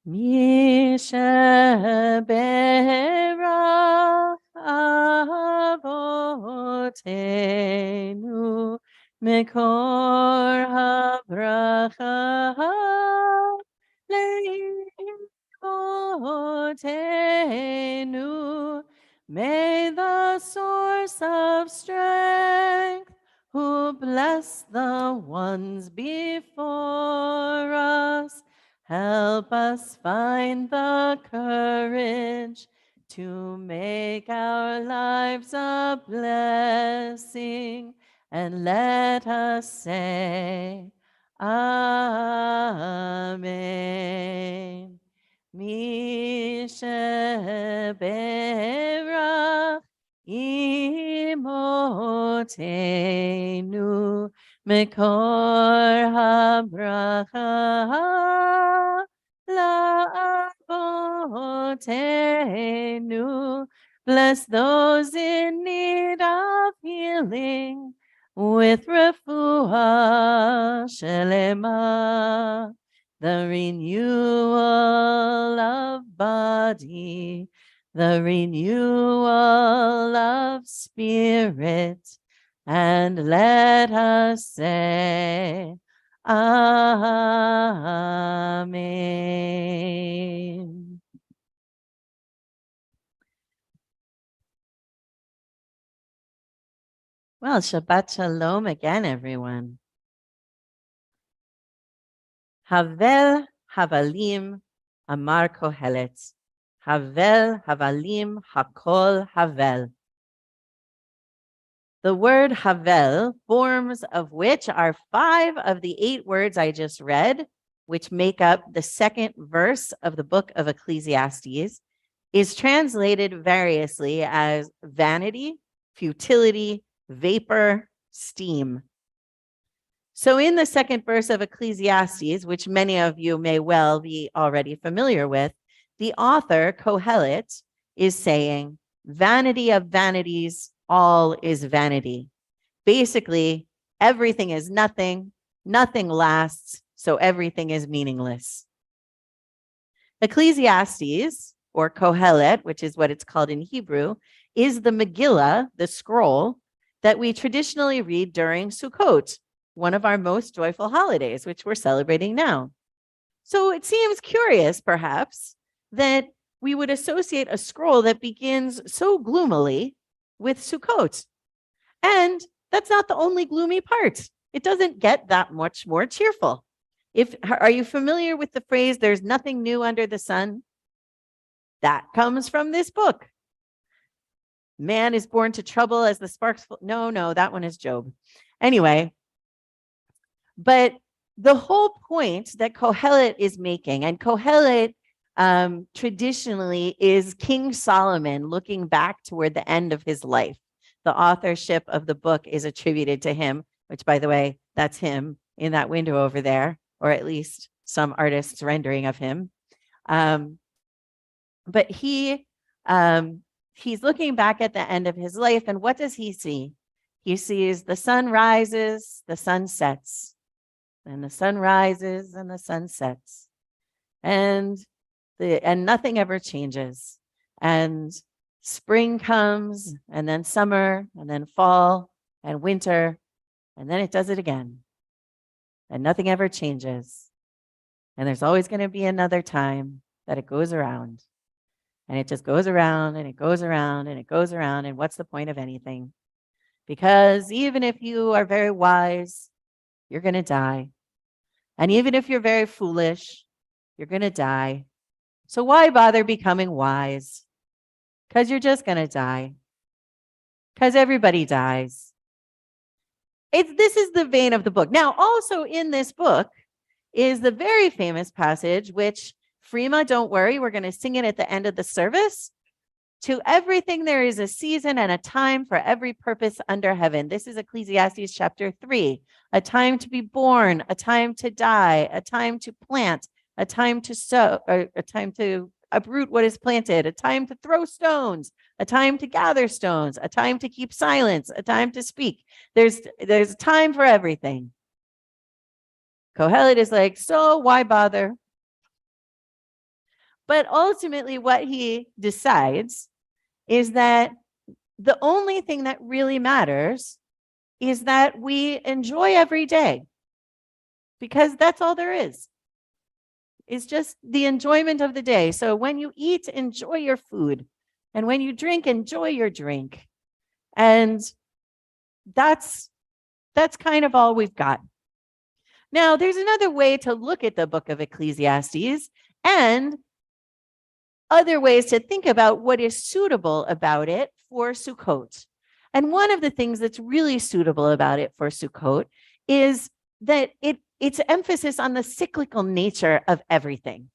Misha Berach Avotenu Mekor HaBracha Leimotenu. May the source of strength, who bless the ones before us, help us find the courage to make our lives a blessing, and let us say, Amen. Misha Berach Imotenu Mekor HaBracha La'avotenu. Bless those in need of healing with refuah shelema, the renewal of body, the renewal of spirit, and let us say, Amen. Well, Shabbat Shalom again, everyone. Havel Havalim Amar Kohelet. Havel Havalim Hakol Havel. The word Havel, forms of which are 5 of the 8 words I just read, which make up the 2nd verse of the book of Ecclesiastes, is translated variously as vanity, futility, vapor, steam. So in the 2nd verse of Ecclesiastes, which many of you may well be already familiar with, the author, Kohelet, is saying, vanity of vanities, all is vanity. Basically, everything is nothing, nothing lasts, so everything is meaningless. Ecclesiastes, or Kohelet, which is what it's called in Hebrew, is the Megillah, the scroll, that we traditionally read during Sukkot, one of our most joyful holidays, which we're celebrating now. So it seems curious, perhaps, that we would associate a scroll that begins so gloomily with Sukkot. And that's not the only gloomy part. It doesn't get that much more cheerful. Are you familiar with the phrase, there's nothing new under the sun? That comes from this book. Man is born to trouble as the sparks. No, that one is Job. Anyway, but the whole point that Kohelet is making, and Kohelet traditionally is King Solomon looking back toward the end of his life. The authorship of the book is attributed to him, which, by the way, that's him in that window over there, or at least some artist's rendering of him. But he's looking back at the end of his life, and what does he see? He sees the sun rises, the sun sets, and the sun rises and the sun sets, and nothing ever changes. And spring comes, and then summer, and then fall, and winter, and then it does it again. And nothing ever changes. And there's always going to be another time that it goes around. And it just goes around, and it goes around, and it goes around. And what's the point of anything? Because even if you are very wise, you're going to die. And even if you're very foolish, you're going to die. So why bother becoming wise? Because you're just going to die. Because everybody dies. this is the vein of the book. Now, also in this book is the very famous passage, which Freema, don't worry, we're going to sing it at the end of the service. To everything there is a season and a time for every purpose under heaven. This is Ecclesiastes chapter 3. A time to be born, a time to die, a time to plant, a time to sow, or a time to uproot what is planted, a time to throw stones, a time to gather stones, a time to keep silence, a time to speak. There's a time for everything. Kohelet is like, so why bother? But ultimately what he decides is that the only thing that really matters is that we enjoy every day, because that's all there is. It's just the enjoyment of the day. So when you eat, enjoy your food. And when you drink, enjoy your drink. And that's kind of all we've got. Now, there's another way to look at the book of Ecclesiastes and other ways to think about what is suitable about it for Sukkot. And one of the things that's really suitable about it for Sukkot is that its emphasis on the cyclical nature of everything,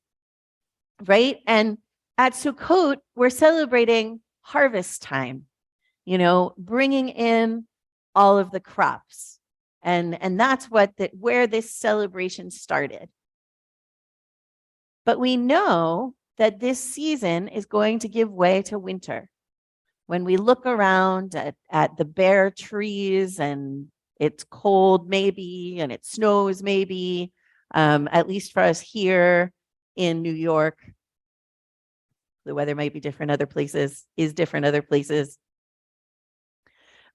right? And at Sukkot, we're celebrating harvest time, bringing in all of the crops. And that's where this celebration started. But we know that this season is going to give way to winter. When we look around at the bare trees and it's cold maybe, and it snows maybe, at least for us here in New York, the weather might be different other places,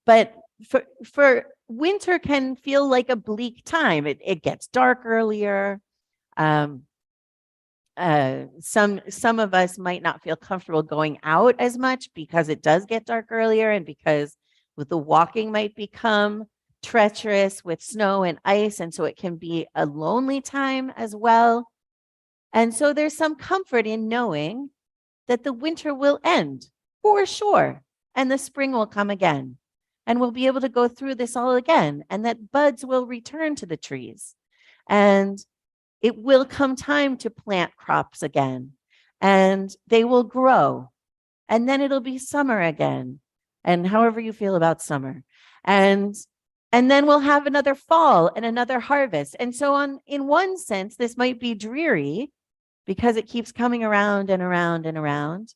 But for winter can feel like a bleak time. It gets dark earlier. Some of us might not feel comfortable going out as much because it does get dark earlier, and because the walking might become treacherous with snow and ice, and so it can be a lonely time as well. And so there's some comfort in knowing that the winter will end for sure, and the spring will come again, and we'll be able to go through this all again, and that buds will return to the trees, and it will come time to plant crops again, and they will grow, and then it'll be summer again, and however you feel about summer, and then we'll have another fall and another harvest. And so in one sense, this might be dreary because it keeps coming around and around and around,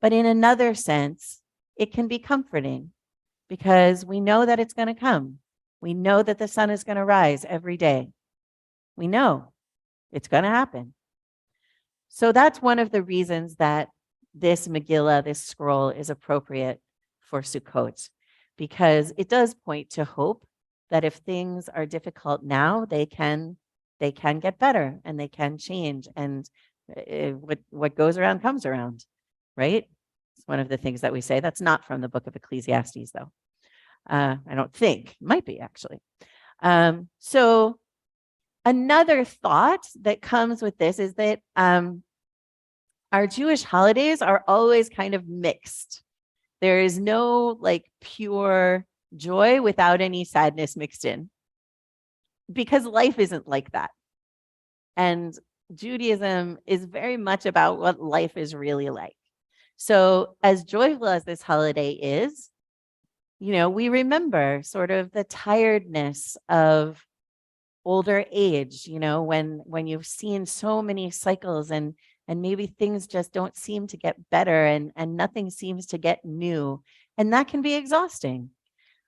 but in another sense, it can be comforting because we know that it's going to come. We know that the sun is going to rise every day. We know it's going to happen. So that's one of the reasons that this Megillah, this scroll, is appropriate for Sukkot, because it does point to hope that if things are difficult now, they can get better and they can change. And what goes around comes around, right? It's one of the things that we say. That's not from the book of Ecclesiastes, though. I don't think. It might be, actually. So another thought that comes with this is that our Jewish holidays are always kind of mixed. There is no pure joy without any sadness mixed in, because life isn't like that. And Judaism is very much about what life is really like. So as joyful as this holiday is, we remember sort of the tiredness of older age, when you've seen so many cycles and maybe things just don't seem to get better and nothing seems to get new. And that can be exhausting.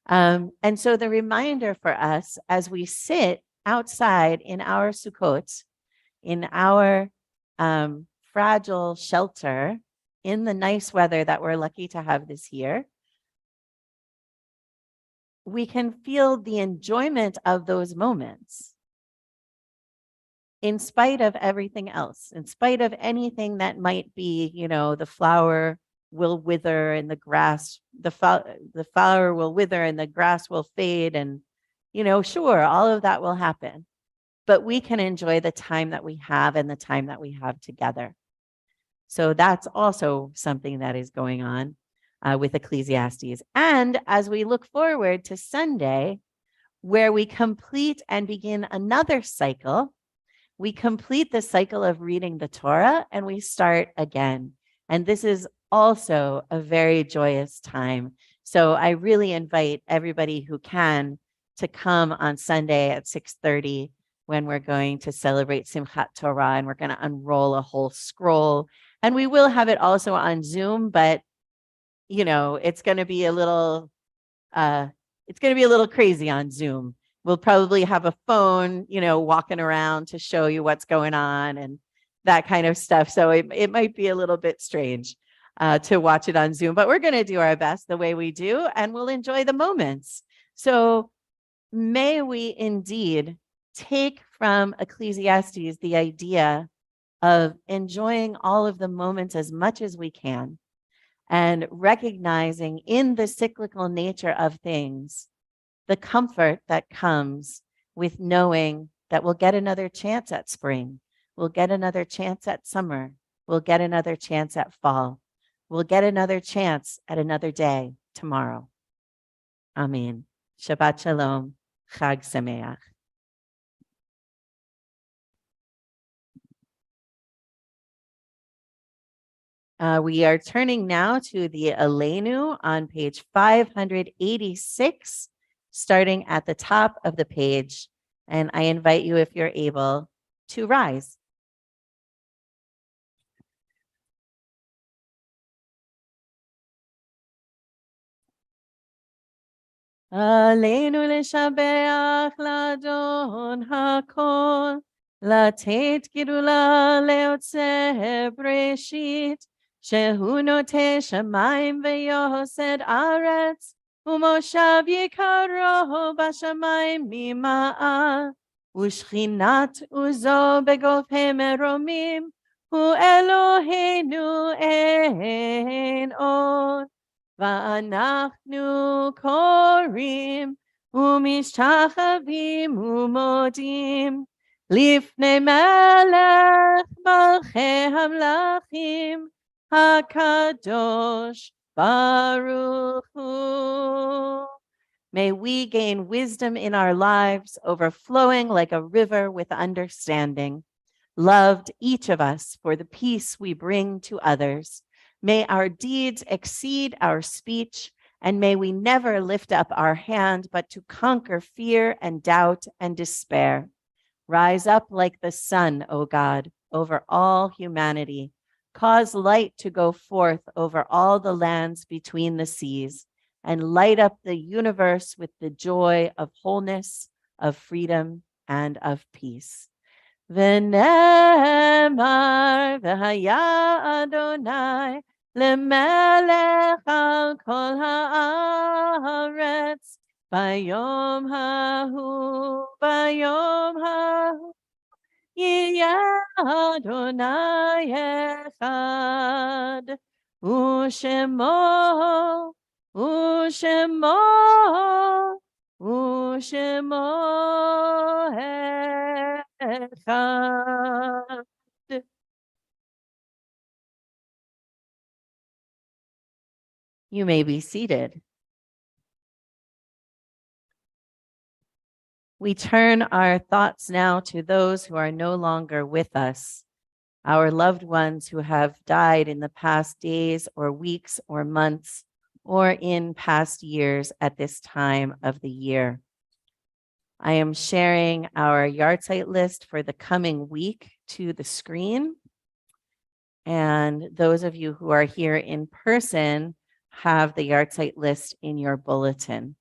And so the reminder for us as we sit outside in our Sukkot, in our fragile shelter, in the nice weather that we're lucky to have this year, we can feel the enjoyment of those moments in spite of everything else, in spite of anything that might be, the flower will wither and the grass, the flower will wither and the grass will fade. And, sure, all of that will happen. But we can enjoy the time that we have and the time that we have together. So that's also something that is going on with Ecclesiastes. And as we look forward to Sunday, where we complete and begin another cycle. We complete the cycle of reading the Torah and we start again. And this is also a very joyous time. So I really invite everybody who can to come on Sunday at 6:30 when we're going to celebrate Simchat Torah and we're going to unroll a whole scroll. And we will have it also on Zoom, but you know, it's going to be a little crazy on Zoom. We'll probably have a phone, you know, walking around to show you what's going on and that kind of stuff. So it might be a little bit strange to watch it on Zoom, but we're going to do our best the way we do, and we'll enjoy the moments. So may we indeed take from Ecclesiastes the idea of enjoying all of the moments as much as we can and recognizing in the cyclical nature of things the comfort that comes with knowing that we'll get another chance at spring, we'll get another chance at summer, we'll get another chance at fall, we'll get another chance at another day tomorrow. Amen. Shabbat Shalom. Chag Sameach. We are turning now to the Aleinu on page 586, starting at the top of the page. And I invite you, if you're able, to rise. Aleinu leshabeach ladon hakol, לתת גדולה ליוצר בראשית, שהוא נוטה שמיים ויוסד ארץ, ומושב יקרו בשמיים ממעל, ושכינת עוזו בגופי מרומים, הוא אלוהינו אין עוד. ואנחנו קוראים ומשתחווים ומודים לפני מלך מלכי המלכים הקדוש ברוך הוא. May we gain wisdom in our lives, overflowing like a river with understanding. Loved each of us for the peace we bring to others. May our deeds exceed our speech, and may we never lift up our hand, but to conquer fear and doubt and despair. Rise up like the sun, O God, over all humanity. Cause light to go forth over all the lands between the seas, and light up the universe with the joy of wholeness, of freedom, and of peace. ונאמר והיה אדוני למלך על כל הארץ ביום ההוא יהיה אדוני אחד ושמו אחד. You may be seated. We turn our thoughts now to those who are no longer with us, our loved ones who have died in the past days or weeks or months or in past years at this time of the year. I am sharing our yahrzeit list for the coming week to the screen. And those of you who are here in person have the yahrzeit list in your bulletin.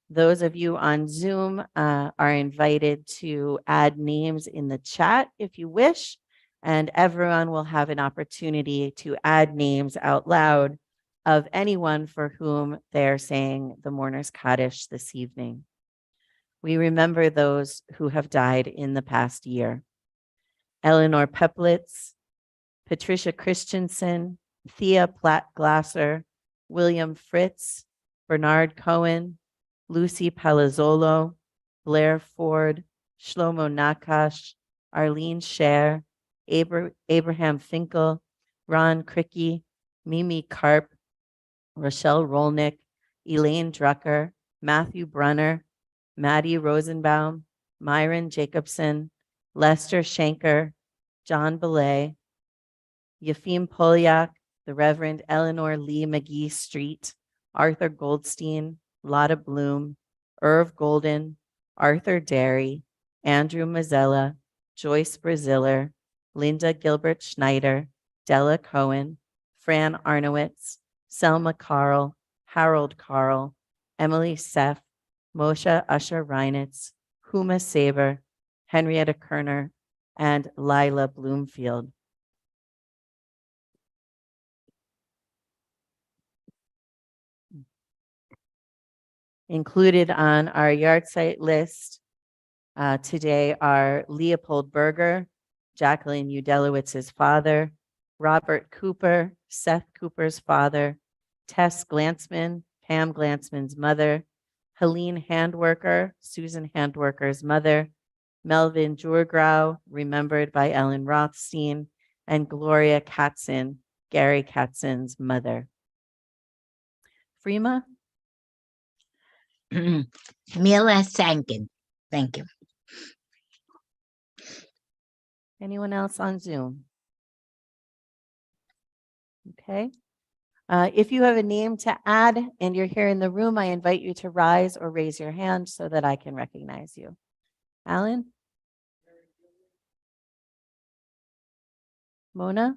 Those of you on Zoom are invited to add names in the chat if you wish, and everyone will have an opportunity to add names out loud of anyone for whom they're saying the Mourner's Kaddish this evening. We remember those who have died in the past year. Eleanor Peplitz, Patricia Christensen, Thea Platt-Glasser, William Fritz, Bernard Cohen, Lucy Palazzolo, Blair Ford, Shlomo Nakash, Arlene Scher, Abraham Finkel, Ron Cricky, Mimi Karp, Rochelle Rolnick, Elaine Drucker, Matthew Brunner, Maddie Rosenbaum, Myron Jacobson, Lester Shanker, John Belay, Yefim Polyak, the Reverend Eleanor Lee McGee Street, Arthur Goldstein, Lotta Bloom, Irv Golden, Arthur Derry, Andrew Mazzella, Joyce Braziller, Linda Gilbert Schneider, Della Cohen, Fran Arnowitz, Selma Carl, Harold Carl, Emily Seff, Moshe Usher Reinitz, Huma Saber, Henrietta Kerner, and Lila Bloomfield. Included on our yard site list today are Leopold Berger, Jacqueline Udelewitz's father, Robert Cooper, Seth Cooper's father, Tess Glantzman, Pam Glantzman's mother, Helene Handworker, Susan Handworker's mother, Melvin Jurgrau, remembered by Ellen Rothstein, and Gloria Katzen, Gary Katzen's mother. Freema? Mila Sankin. Thank you. Anyone else on Zoom? Okay. If you have a name to add and you're here in the room, I invite you to rise or raise your hand so that I can recognize you. Alan? Mona?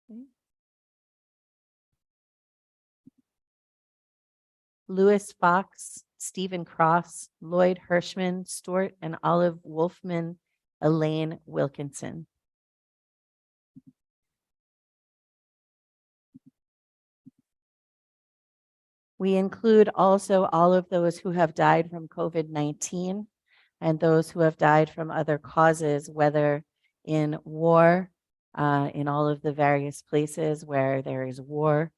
Okay. Louis Fox, Stephen Cross, Lloyd Hirschman, Stuart and Olive Wolfman, Elaine Wilkinson. We include also all of those who have died from COVID-19 and those who have died from other causes, whether in war, in all of the various places where there is war,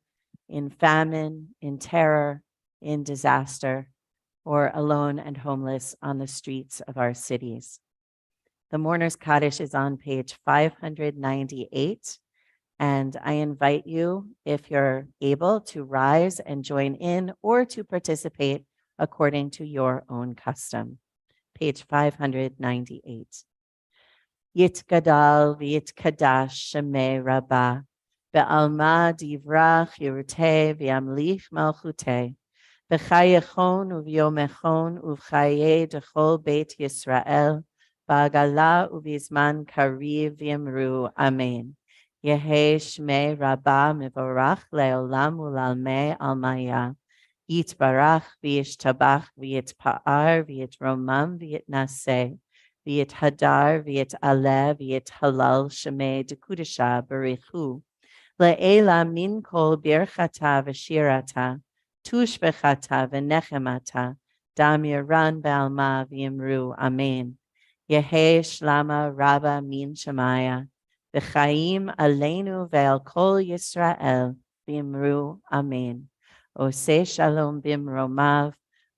in famine, in terror, in disaster, or alone and homeless on the streets of our cities. The Mourner's Kaddish is on page 598, and I invite you, if you're able, to rise and join in or to participate according to your own custom. Page 598. Yitgadal v'yitkadash shemei rabbah, be'alma divrach yiruteh v'yamlich malchuteh, b'chayechon u'v'yomechon u'v'chayei dechol beit Yisrael, ba'agala u'v'zman kariv v'yamru, amen. Yehi shmei rabbah mivorach le'olam u'lalmei almaya. Yitbarach v'yishtabach v'yitpa'ar v'yitromam v'yitnaseh. V'yit hadar, v'yit aleh, v'yit halal, shemei dekudesha barichu. Le'ela min kol birchata v'shirata, tushbechata v'nechemata, dam yiran ba'alma v'yimru, amen. Yehi shlama rabba min shemaya, v'chaim aleinu ve'al kol Yisrael, v'yimru, amen. Oseh shalom bimromav,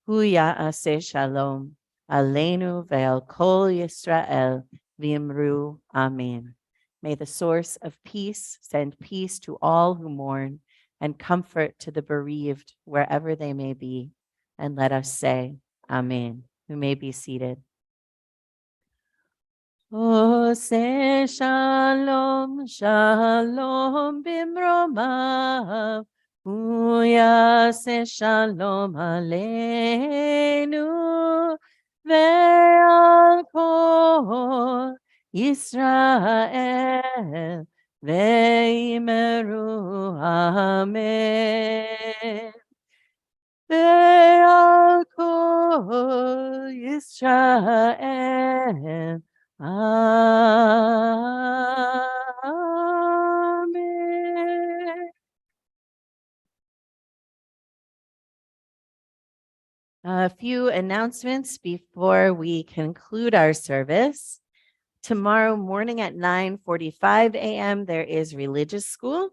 hu ya'aseh shalom, Aleinu ve'al kol Yisrael v'imru, amen. May the source of peace send peace to all who mourn and comfort to the bereaved wherever they may be. And let us say, amen. You may be seated. Oseh shalom, shalom bimromav, hu yaseh shalom aleinu. Ve'al kol Yisrael ve'imru, amen. Ve'al kol Yisrael, amen. A few announcements before we conclude our service. Tomorrow morning at 9:45 a.m., there is religious school.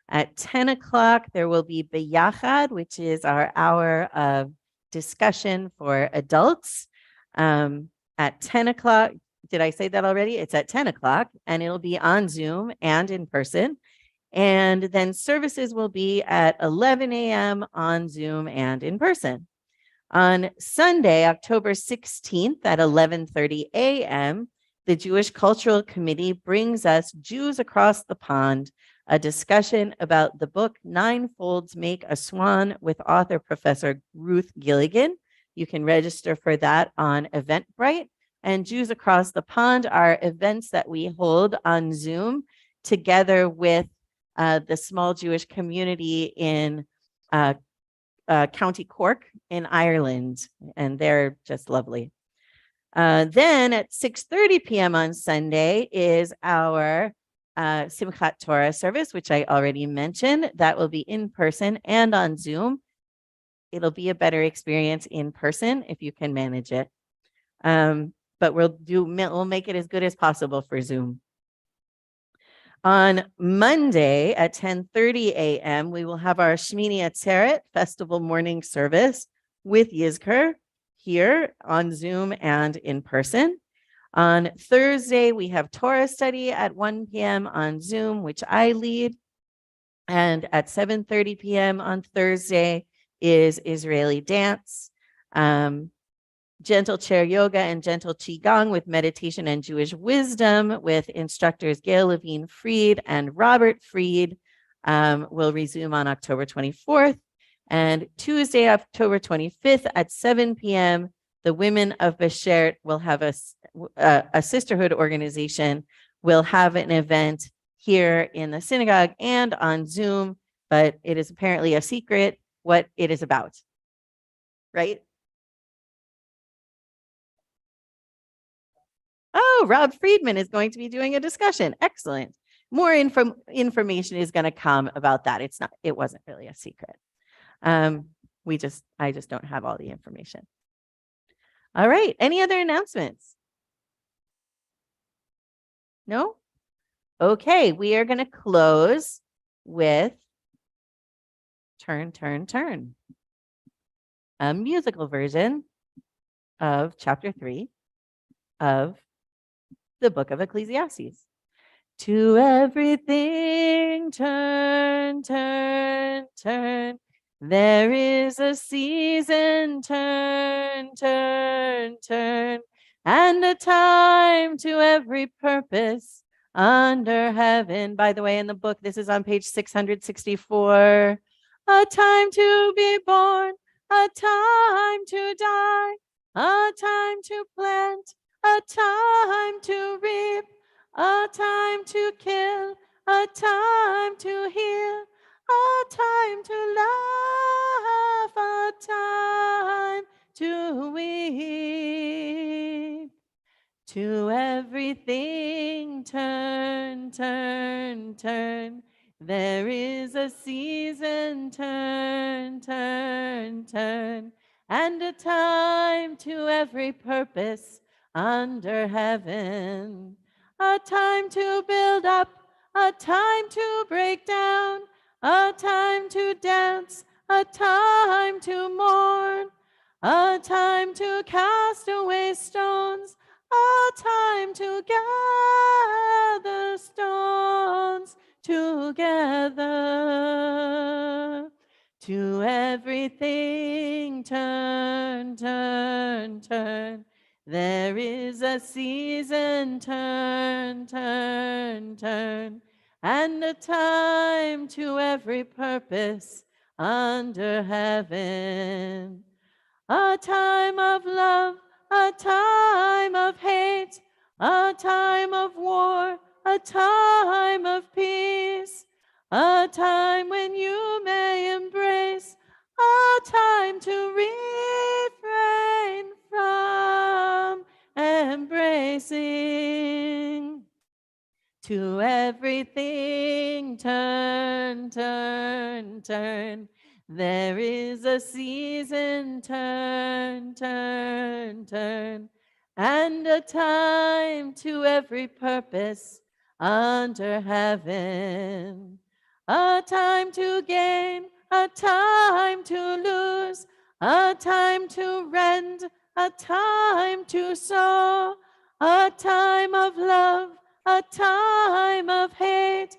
At 10 o'clock, there will be Beyachad, which is our hour of discussion for adults. At 10 o'clock, did I say that already? It's at 10 o'clock, and it'll be on Zoom and in person. And then services will be at 11 a.m. on Zoom and in person. On Sunday, October 16th at 11:30 a.m., the Jewish Cultural Committee brings us Jews Across the Pond, a discussion about the book Nine Folds Make a Swan with author Professor Ruth Gilligan. You can register for that on Eventbrite. And Jews Across the Pond are events that we hold on Zoom together with the small Jewish community in County Cork in Ireland, and they're just lovely. Then at 6:30 p.m. on Sunday is our Simchat Torah service, which I already mentioned. That will be in person and on Zoom. It'll be a better experience in person if you can manage it. But we'll make it as good as possible for Zoom. On Monday at 10:30 a.m., we will have our Shmini Atzeret Festival morning service with Yizkor here on Zoom and in person. On Thursday, we have Torah study at 1 p.m. on Zoom, which I lead. And at 7:30 p.m. on Thursday is Israeli dance. Gentle chair yoga and gentle qigong with meditation and Jewish wisdom with instructors Gail Levine Fried and Robert Fried will resume on October 24th. And Tuesday, October 25th at 7 p.m., the women of Beshert will have a sisterhood organization will have an event here in the synagogue and on Zoom, but it is apparently a secret what it is about, right? Oh, Rob Friedman is going to be doing a discussion. Excellent. More information is going to come about that. It wasn't really a secret. I just don't have all the information. All right. Any other announcements? No? Okay. We are going to close with Turn, Turn, Turn, a musical version of chapter 3 of the book of Ecclesiastes. To everything turn, turn, turn. There is a season, turn, turn, turn. And a time to every purpose under heaven. By the way, in the book, this is on page 664. A time to be born, a time to die, a time to plant, a time to reap, a time to kill, a time to heal, a time to laugh, a time to weep. To everything turn, turn, turn. There is a season, turn, turn, turn. And a time to every purpose under heaven. A time to build up, a time to break down, a time to dance, a time to mourn, a time to cast away stones, a time to gather stones together. To everything turn, turn, turn. There is a season, turn, turn, turn. And a time to every purpose under heaven. A time of love, a time of hate, a time of war, a time of peace, a time when you may embrace, a time to refrain from embracing. To everything turn, turn, turn. There is a season, turn, turn, turn, and a time to every purpose under heaven. A time to gain, a time to lose, a time to rend, a time to sow, a time of love, a time of hate,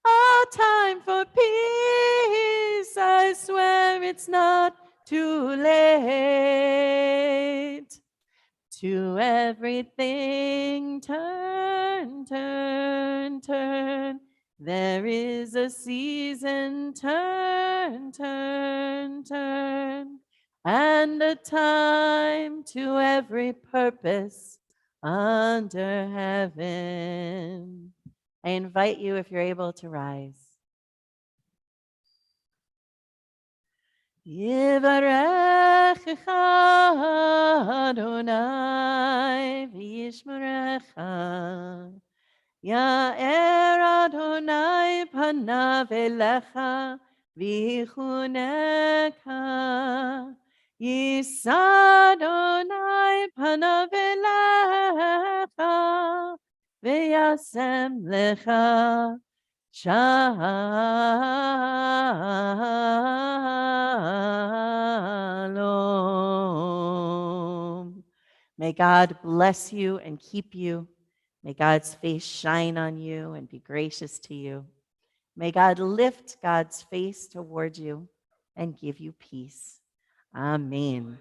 a time for peace. I swear it's not too late. To everything turn, turn, turn. There is a season, turn, turn, turn. And a time to every purpose under heaven. I invite you, if you're able to rise. Yivarechecha Adonai v'yishmerecha. Ya'er Adonai panav elecha v'yichuneka. Yisa Adonai panav elecha v'yasem lecha Shalom. May God bless you and keep you. May God's face shine on you and be gracious to you. May God lift God's face toward you and give you peace. Amen.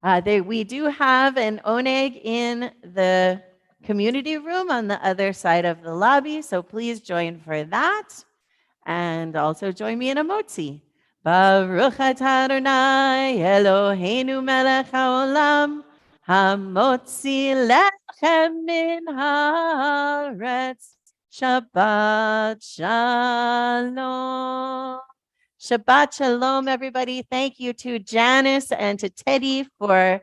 We do have an oneg in the community room on the other side of the lobby, so please join for that. And also join me in a motzi. Baruch atah Adonai Eloheinu melech haolam hamotzi lechem min haaretz. Shabbat shalom. Shabbat shalom, everybody. Thank you to Janice and to Teddy for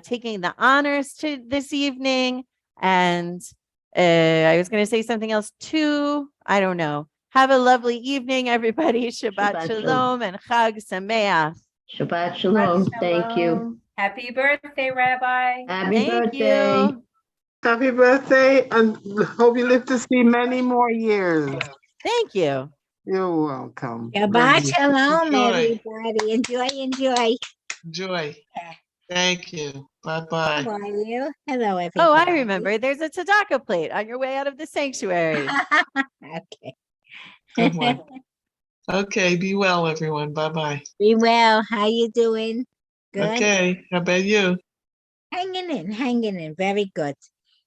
taking the honors to this evening. And I was going to say something else too. I don't know. Have a lovely evening, everybody. Shabbat shalom and Chag Sameach. Shabbat shalom. Thank you. Happy birthday, Rabbi. Happy Thank birthday. you. Happy birthday, and hope you live to see many more years. Thank you. You're welcome. Shabbat shalom, Enjoy. everybody. Enjoy. Enjoy. Thank you. Bye-bye. How are you? Hello, everybody. Oh, I remember. There's a tzedakah plate on your way out of the sanctuary. Okay. Good one. Okay, be well, everyone. Bye-bye. Be well. How you doing? Good. Okay, how about you? Hanging in. Very good.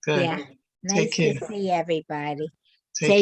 Good. Yeah. Nice care. to see everybody. Take Take